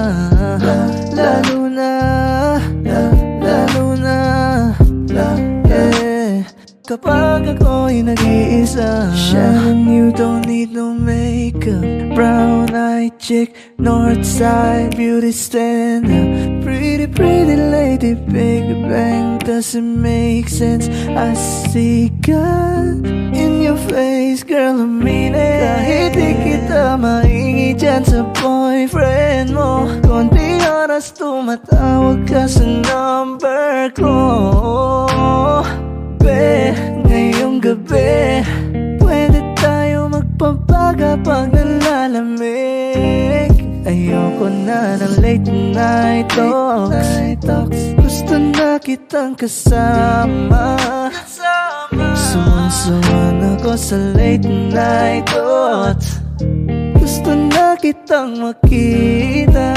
Speaker 15: Yeah, kapag ako'y nag-iisa, and you don't need no makeup. Brown-eyed chick, north side beauty stand. Pretty, pretty lady, Big Bang doesn't make sense. I see God in your face, girl, I mean it. Kahit di kita maingi dyan sa boyfriend mo, konti oras tumatawag ka sa number ko. Ngayong gabi, pwede tayo magpapaga pag nalalamig. Ayoko na ng late night talks. Gusto na kitang kasama. Suwan ako sa late night thoughts. Gusto na kitang makita.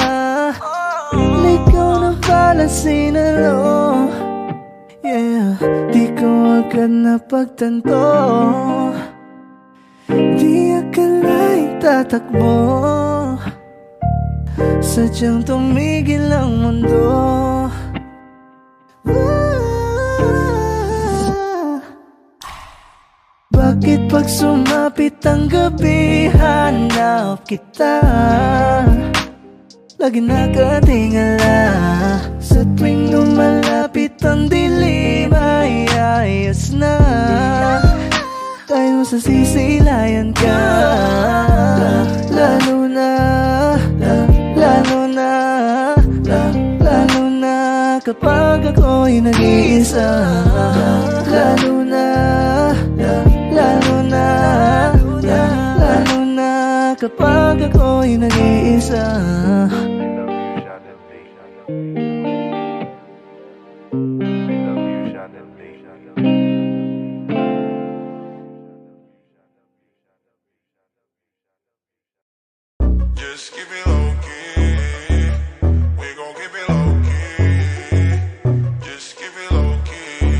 Speaker 15: Ikaw na pala sinalo. Yeah, di ko agad napagtanto. Di akalaing tatakbo, sadyang tumigil ang mundo. Bakit pag sumapit ang gabi, hanap kita? Lagi nakatingala. Sa tuwing lumalapit ang dilim, ay ayos na. Dahil masasisilayan ka. Lalo na kapag ako'y nag-iisa. Lalo na kapag ako'y nag-iisa.
Speaker 16: Just keep it low key. We gon' keep it low key. Just keep it low key.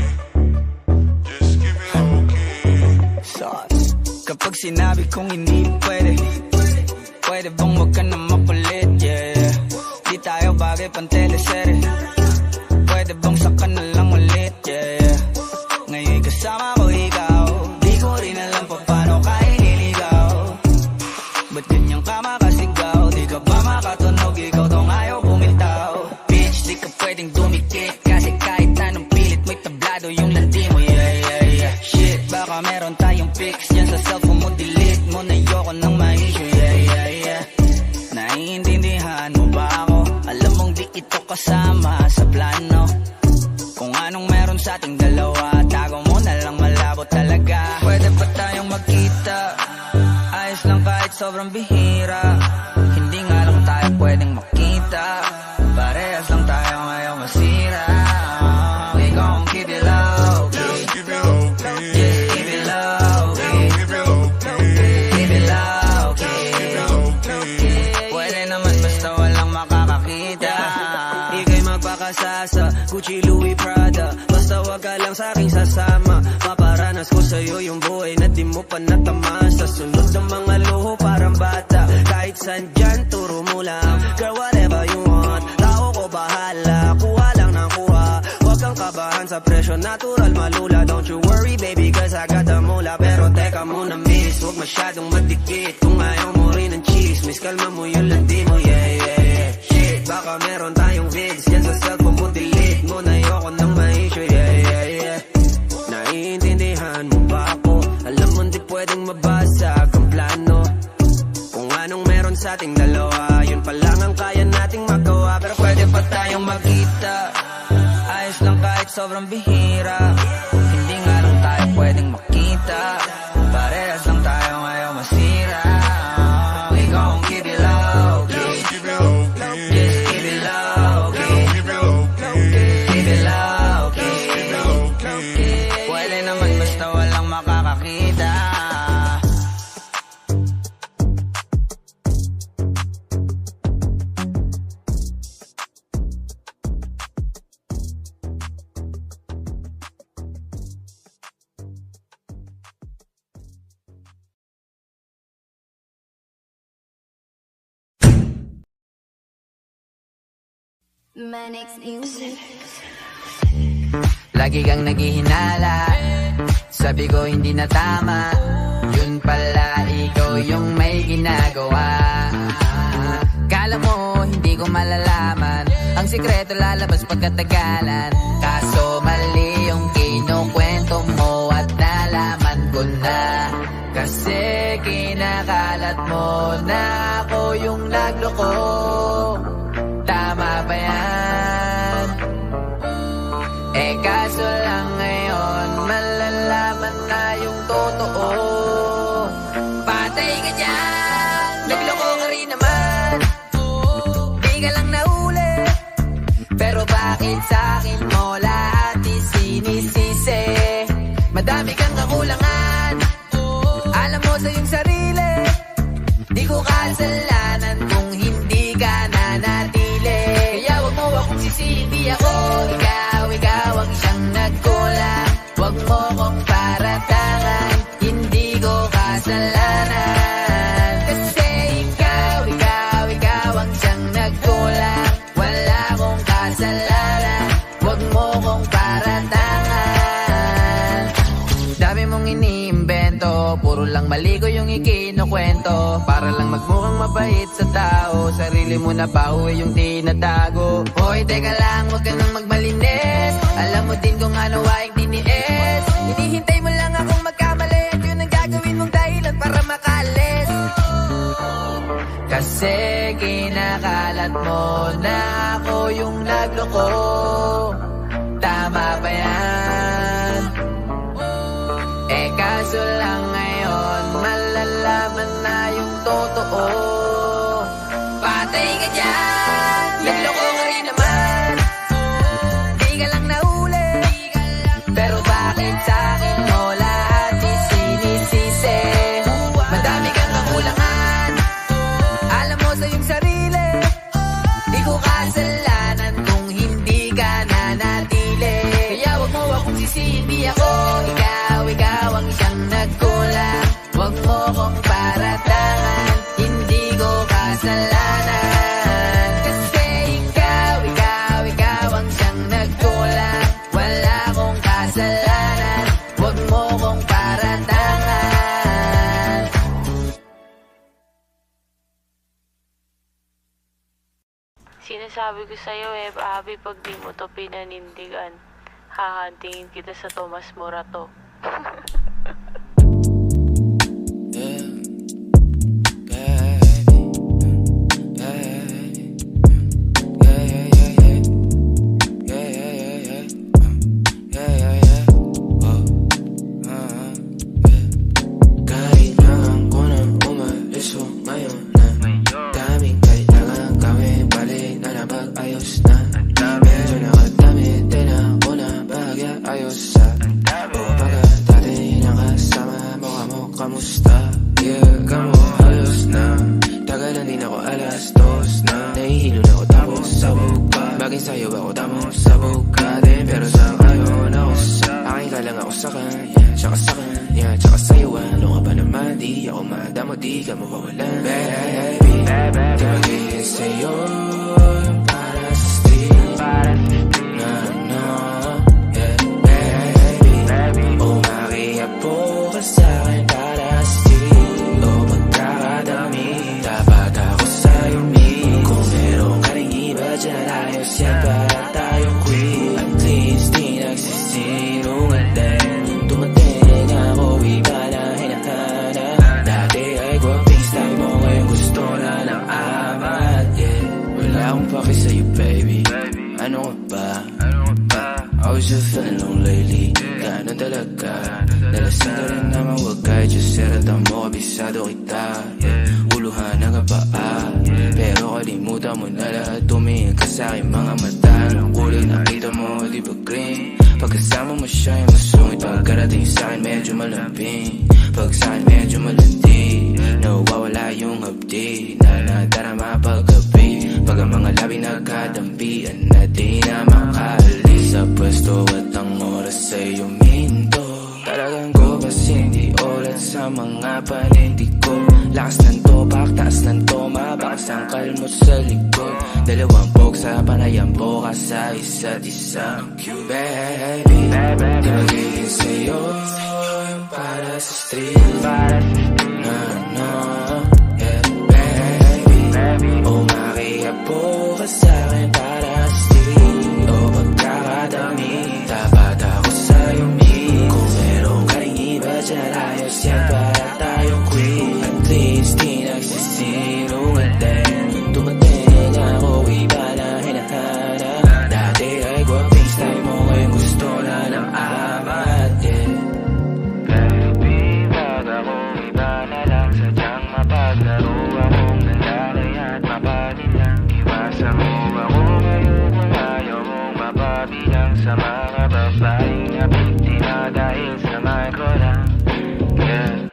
Speaker 16: Just keep it low key.
Speaker 1: Sauce. Kapag sinabi kong hindi pwede, pwede bang wag ka na makulit, yeah. Di tayo bagay pang teleserye. Pwede bang saka na lang ulit, yeah. Ngayon kasama ko ikaw, di ko rin alam pa paano ka iniligaw. Ba't ganyan ka makasigaw? Di ka ba makatunog? Ikaw tong ayaw bumitaw. Bitch, di ka pwedeng dumikit, kasi kahit anong pilit mo'y tablado yung landi mo, yeah, yeah, yeah. Shit, baka meron tayong pics dyan sa cellphone mo, delete mo na yoko ng ma-issue, yeah, yeah, yeah. Naiintindihan mo ba ako? Alam mong di ito kasama sa plano. Kung anong meron sa ating dalawa, tago mo na lang, malabo talaga. Pwede ba tayong magkita? Ayos lang kahit sobrang bihira. Hindi nga lang tayo pwedeng makita. Parehas lang tayo ngayon masira. We gon' keep it low key.
Speaker 16: Just keep it low key.
Speaker 1: Just keep it low key.
Speaker 16: Keep it low key.
Speaker 1: Keep it low key.
Speaker 16: Keep it low key.
Speaker 1: Pwede naman basta walang makakakita. Ika'y magpakasasa, Gucci, Louis, Prada. Basta wag ka lang sa'king sasama. Maparanas ko sa'yo yung buhay na di mo pa natamasa. Sunod ng mga luho parang bata. Kahit saan dyan, turo mo lang. Girl, whatever you want, tao ko bahala. Kuha lang ng kuha, wag kang kabahan sa presyo. Natural malula, don't you worry baby, cause I got the mula. Pero teka muna miss, wag masyadong madikit. Kung ayaw mo rin ng cheese, miss kalma mo yung landi mo, yeah, yeah, yeah. Shit, baka meron tayong vids dyan sa cellphone mo, delete mo na yoko ng ma-issue, yeah, yeah, yeah. Naiintindihan mo ba ako? Alam mo di pwedeng mabasag ang plano. Kung anong meron sa ating dalawa, yun pa lang ang kaya nating magawa. Pero pwede pa tayong magkita. Ayos lang kahit sobrang bihira. Hindi nga lang tayo pwedeng makita. Parehas lang tayo ngayon masira. We gon' keep it low key.
Speaker 16: Just keep it low key.
Speaker 1: Just keep it low key.
Speaker 16: Keep it low key.
Speaker 1: Keep it low key.
Speaker 16: Keep it low key.
Speaker 1: Pwede naman basta walang makakakita.
Speaker 7: My next music.
Speaker 17: Lagi kang naghihinala, sabi ko hindi na tama. Yun pala ikaw yung may ginagawa. Kala mo hindi ko malalaman, ang sikreto lalabas pagkatagalan. Kaso mali yung kinukwento mo at nalaman ko na. Kasi kinakalat mo na ako yung nagloko. Tama ba yan? Eh kaso lang ngayon malalaman na yung totoo. Patay ka dyan, nagloko ka rin naman. Di ka lang nahuli, pero bakit sa'kin mo lahat isinisisi? Madami kang kakulangan, alam mo sa iyong sarili. Di ko kasalanan kung hindi ka nanatili. Kaya wag mo akong sisihin, di ako ikaw ang siyang nagkulang. Wag mo kong paratangan, hindi ko kasalanan. Kasi ikaw ang siyang nagkulang. Wala akong kasalanan, wag mo kong paratangan. Dami mong iniimbento, puro lang mali ko yung ikinukwento. Para lang magmukhang mabait sa tao, sarili mo na bawi yung tinatago. Hoy, teka lang, wag ka nang magmalinis. Alam mo din kung ano aking tiniis. Hinihintay mo lang akong magkamali, at yun ang gagawin mong dahilan para makalis. Kasi kinakalat mo na ako yung nagloko. Tama ba yan? Eh kaso lang ngayon malalaman na yung totoo. Patay ka dyan, nagloko ka rin naman. Di ka lang nahuli, pero bakit sa'kin mo lahat isinisisi? Madami kang kakulangan, alam mo sa iyong sarili. Di ko kasalanan kung hindi ka nanatili. Kaya wag mo akong sisihin, di ako ikaw ang siyang nagkulang. Wag mo kong paratangan, hindi ko kasalanan. Kasi ikaw ang siyang nagkulang. Wala akong kasalanan, wag mo kong paratangan.
Speaker 18: Sinasabi ko sa'yo Abby, pag di mo to pinanindigan, hahantingin kita sa Tomas Morato.
Speaker 5: Kailangan ko na umalis o ngayon na. Daming kailangan gawin, balik na napag-ayos na. Medyo nakadamit din ako na bahagya ayos sa. O pagkat dati nang kasama mo ka mo kamusta? Yeah, kamo ayos na. Tagalan din ako alas 2 na. Nahihilo na ako tapos sabog pa. Bagay sa'yo ako tapos sabog ka din. Pero sa ngayon ako sa akin ka lang ako sa kanya. Tsaka sa kanya, tsaka sa'yo ano ka ba naman? Di ako madamo, di ka mawawalan. Baby, di magiging sa'yo para sa street. No, yeah, baby. Umakiapo ka sa'kin para sa street. O pagkakadami, dapat ako sa'yo meet. Kung meron ka rin iba dyan, ayos yan para tayo quit. At least di nagsisinungaling. Dumating ako, iba na hinahanap. Dati ay gwaping style mo, ngayon gusto na ng amat. Yeah, wala akong paki sa'yo baby. Ano ka ba? I was just feeling low lately. Ganun talaga. Nalasing ka rin naman, wag kahit just seratan mo, kabisado kita. Uluhan na ka pa pero kalimutan mo na lahat. Tumingin ka sa'kin mga mata. Ang kulay nakita mo, di ba green? Pagkasama mo siya yung masungit. Pagkarating sa'kin medyo malambing. Pag sa'kin medyo malandi, nawawala yung hapdi na nadarama paggabi. Pag ang mga labi nagkadampian na di na makaalis sa pwesto at ang oras sa'yo minto. Talagang ko kasi hindi oras sa mga panindi ko. Lakas ng topak, taas ng toma, bakas ang kalmot sa likod. Dalawang pog sa panayang boka sa isa't isa. Baby, di magiging sa'yo yung para sa street. No, yeah, baby. O makihapo ka sa'kin para sa street. O pagkakadami, dapat ako sa'yo meet. Kung meron ka rin iba dyan, ayos yan para tayo quit. At least di nagsisinungaling. Dumating ako, iba na hinahanap. Dati ay gwaping style mo, ngayon gusto na ng amat, yeah. Baby, wag akong iba na lang. Sadyang mapaglaro akong nalalay at mapanilang. Iwasan mo ako ngayon kung ayaw mong mapabilang sa mga babaeng na biktima dahil sa micro lang, yeah.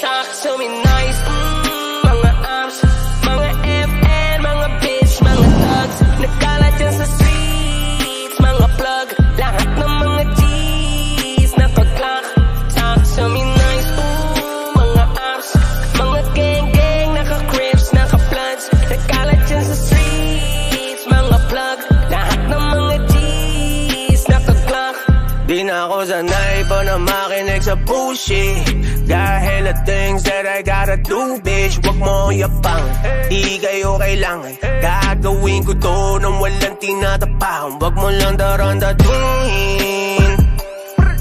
Speaker 19: Talk to me nice, mga arms, mga FN, mga bitch, mga thugs. Nagkalat dyan sa streets, mga plug. Lahat ng mga G's, nakaglock. Talk to me nice, mga arms, mga gang, naka-crips, naka-bloods. Nagkalat dyan sa streets, mga plug. Lahat ng mga G's, nakaglock. Di na ako sanay pa na makinig sa bullshit. Got hella things that I gotta do, bitch. Wag mo yapang, di kayo kailangan. Gagawin ko to nang walang tinatapang. Wag mo lang darandatuhin.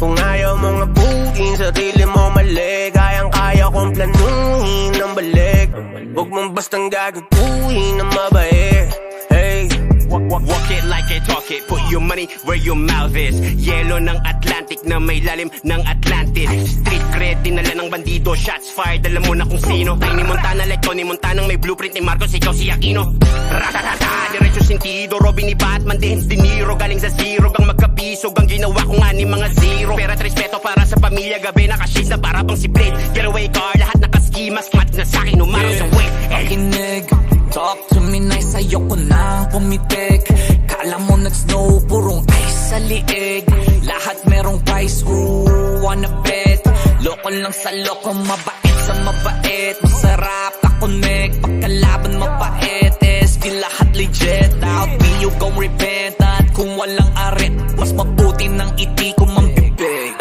Speaker 19: Kung ayaw mong abutin, sarili mo mali. Kayang-kaya kong planuhin ng balik. Wag mong bastang gagaguhin ng mabait. Hey,
Speaker 10: walk it like I talk it. Put your money where your mouth is. Yelo ng Atlantic na may lalim ng Atlantis. Street cred, dinala ng bandido. Shots fired, alam mo na kung sino. Tiny Montana like Tony Montana, may blueprint ni Marcos, ikaw si Aquino. Ratatata, diretso sentido. Robin ni Batman din, De Niro. Galing sa zero, gang magkapisog. Ang ginawa ko nga ni mga zero. Pera at respeto para sa pamilya. Gabi nakashades na para pang si Blade. Getaway car, lahat nakaski mask. Match na sa'kin, umaraw sa way.
Speaker 6: Pakinig, talk to me nice, ayoko na pumitik. Kala mo nag-snow, purong ice sa liig. Lahat merong price, ooh, wanna bet. Loko lang sa loko, mabait sa mabait. Masarap ka-connect, pagkalaban mapait. SG lahat legit, out me you gon' repent. At kung walang arit, mas mabuti ng iti ko mambibig.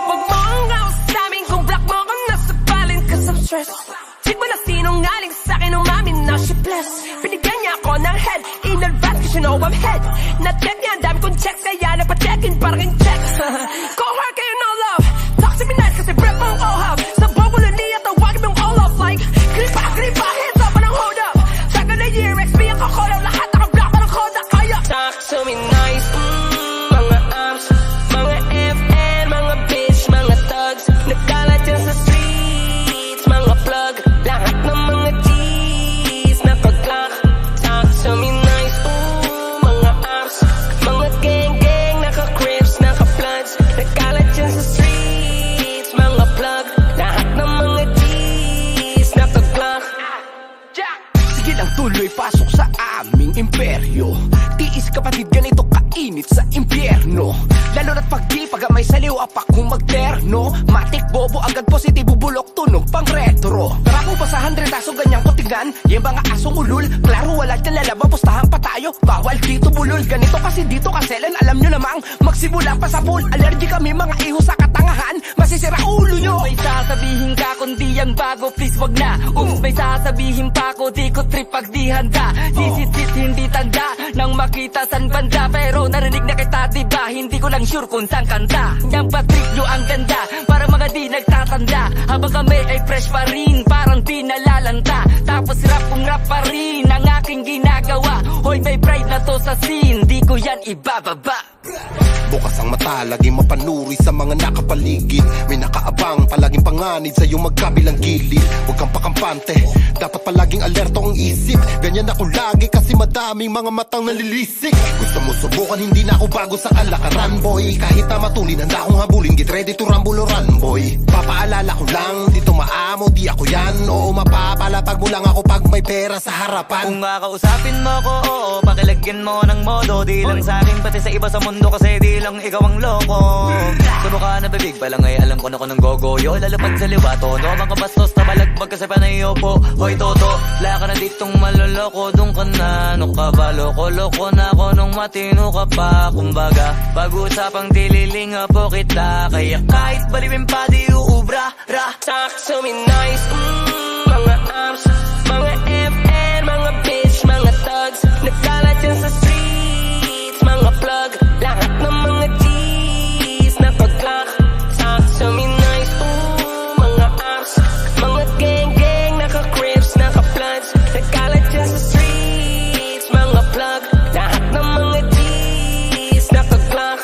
Speaker 19: Pag mo ang house sa amin, kung black mo kung nasa balin ka sa stress. Check mo na sinungaling sa'kin, umamin na she bless. Binigyan niya ako ng head, in advance cause you know I'm head. Na-check niya, ang dami kong checks, kaya nagpa-check-in parang in checks. Go hard kayo, no love. Talk to me nice kasi breath mong ohab. Sa bobo na niya, tawagin mong all off like kripa, hands up, anong hold up. Saga na year, XP ang kakolaw, lahat naka-block, parang Kodak, kaya. Talk to me nice, mga arms, mga FN, mga bitch, mga thugs. Nagkalat dyan sa streets, mga plug. Lahat ng mga G's, nakaglock. Talk to me nice, mga arms, mga gang, naka-crips, naka-bloods. Nagkalat dyan sa streets, mga plug. Lahat ng mga G's, nakaglock.
Speaker 9: Sige lang tuloy, pasok sa aming imperyo. Tiis kapatid, ganito kainit sa impyerno. Lalo na't pag di pagamay sa liwa pa kung magterno. Matik bobo, agad positibo, bulok, tunog, pang retro. Tara po ba sa 100 aso ganyang kutingan? Yung mga asong ulul, klaro wala dyan lalabang, pustahan pa tayo. Bawal dito bulol, ganito kasi dito kaselan. Alam nyo namang, magsimula pa sa pool. Allergy kami mga iho sa katangahan, masisira ulo nyo.
Speaker 6: May sasabihin ka kundi yan bago, please wag na. May sasabihin pa ko, di ko trip pag di handa. Sisit hindi tanda, nang makita san banda. Pero narinig na kita diba, hindi ko lang sure kung saan kanta. Yang patrip nyo ang ganda, para mga di nagtatanda. Habang kami ay fresh pa rin, parang di nalalanta. Tapos rap kung rap pa rin, ang aking ginagawa. Hoy may pride na to sa scene, di ko yan ibababa.
Speaker 11: Bukas ang mata, laging mapanuri sa mga nakapaligid. May nakaabang, palaging panganib sa iyong magkabilang gilid. Huwag kang pakampante, dapat palaging alerto ang isip. Ganyan ako lagi kasi madaming mga matang nalilisik. Gusto mo subukan, hindi na ako bago sa kalakaran, boy. Kahit na matulin, handa akong habulin. Get ready to rumble or run, boy. Papaalala ko lang, dito maamo, di ako yan. Oo, mapapalatag mo lang ako pag may pera sa harapan.
Speaker 6: Kung kakausapin mo ko, oo, pakilagyan mo ng modo. Di lang sa akin, pati sa iba sa mundo. Kasi di lang ikaw ang loko. Sumukha na bibig pa lang ay alam ko na ko ng gogoyo. Lalapag sa liwato, no mga bastos na balagbag kasi panayo po. Hoy toto, wala ka na ditong maloloko. Doon ka na, ano ka ba, loko-loko na ako nung matino ka pa. Kumbaga, pag-usapang dililinga po kita. Kaya kahit baliwin pa di uubra, ra.
Speaker 19: Talk to me nice, mga amps, mga FN, mga bitch, mga thugs. Nagkalat yan sa streets, mga plug. Lahat ng mga G's nakaglock. Talk to me nice, mga amps, mga gang-gang, naka-crips, naka-bloods. Nagkalat yan sa streets, mga plug. Lahat ng mga G's nakaglock.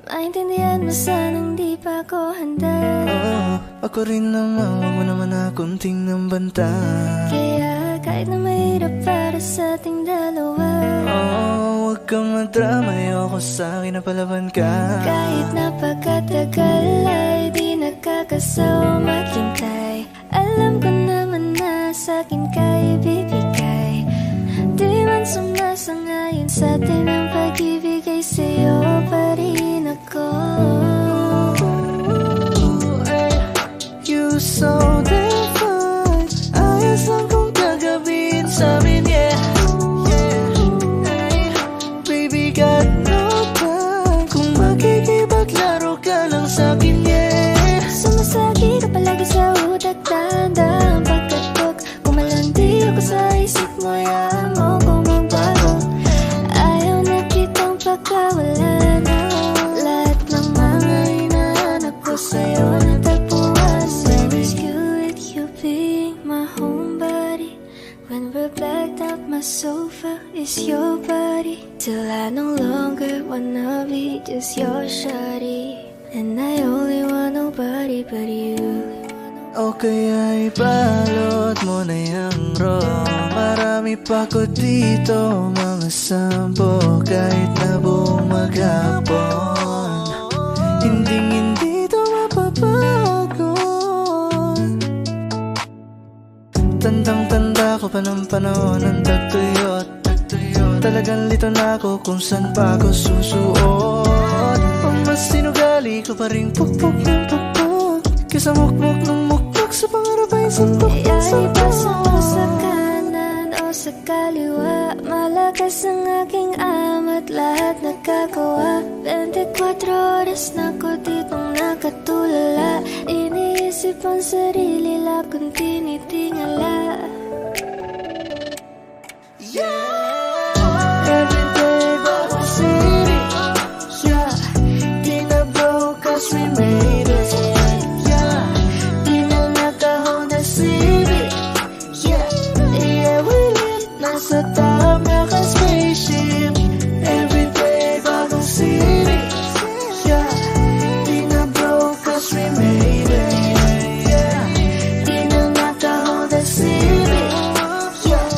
Speaker 7: Maintindihan mo sanang di pa ako handa.
Speaker 15: Ako rin naman, wag mo naman akong tingnan banta.
Speaker 7: Kaya kahit na mahirap para sa ating dalawa,
Speaker 15: Huwag kang madrama, ayoko sa akin na palaban ka.
Speaker 7: kahit napakatagal ay di nakakasawa maghintay. Alam ko naman na sa akin kayo bibigay. Di man sumasangayon sa atin ang pag-ibigay sa'yo pa rin ako.
Speaker 15: You so different, ayos lang kung gagawin sa'min, yeah. Baby, got no time kung makikipaglaro ka lang sa'kin, yeah.
Speaker 7: Sumasagi ka palagi sa utak, tanda ang pagkatok. Kumalandi ako sa isip mo, yaman mo kung magbago. Ayaw na kitang pagkawalan, lahat ng mga hinahanap ko sa'yo natagpuan. When it's good with you being my homebody, when we're blacked out, my sofa is your body. Till I no longer wanna be just your shawty, and I only want nobody but you.
Speaker 15: O kaya ibalot mo na yung raw. Marami pa ko dito, mga sampo. Kahit na buong maghapon, hindi to mapabago. Tandang-tanda ko pa ng panahon ng tagtuyot. Talagang lito na ako kung saan pa ako susuot. Pag mas sinugali ko pa rin pukpuk ng pukpuk, kesa mukmuk ng mukmuk sa pangarap ay santok ng
Speaker 7: Kaya
Speaker 15: santok.
Speaker 7: ipasa mo sa kanan o sa kaliwa, malakas ang aking amat, lahat nagkagawa. 24 oras na ko ditong nakatulala, iniisip ang sarili, lakong tinitingala.
Speaker 15: Every day bagong city, yeah. Di na broke cause we made it, yeah. Di na naka-Honda Civic, yeah. Yeah, we lit, nasa top naka-spaceship. Every day bagong city, yeah. Di na broke cause we made it, yeah. Di na naka-Honda Civic, yeah.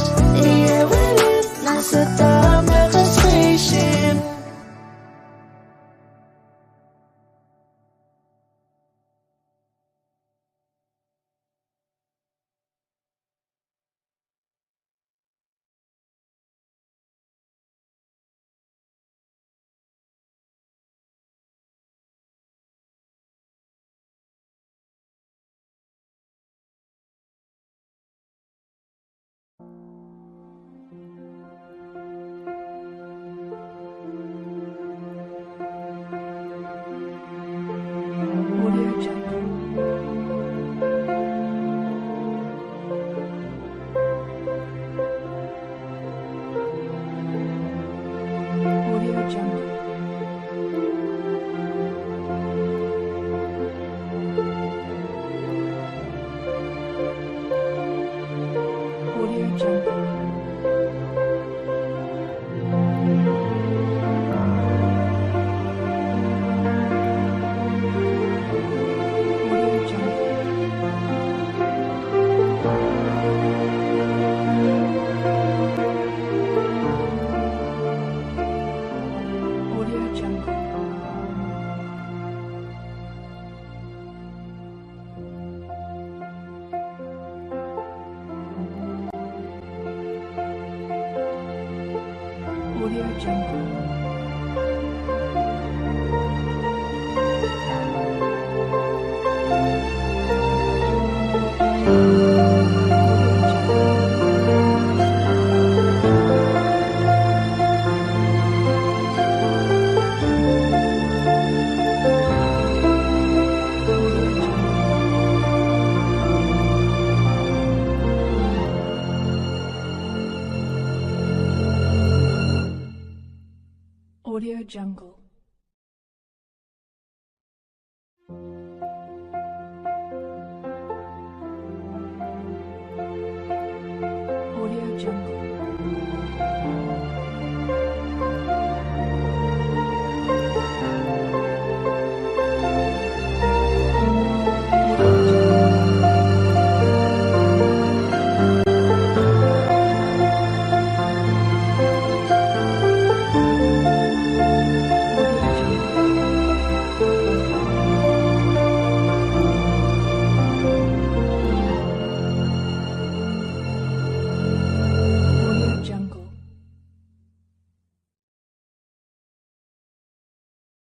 Speaker 15: Yeah, we lit,
Speaker 7: Audio Jungle. Audio Jungle. Audio Jungle.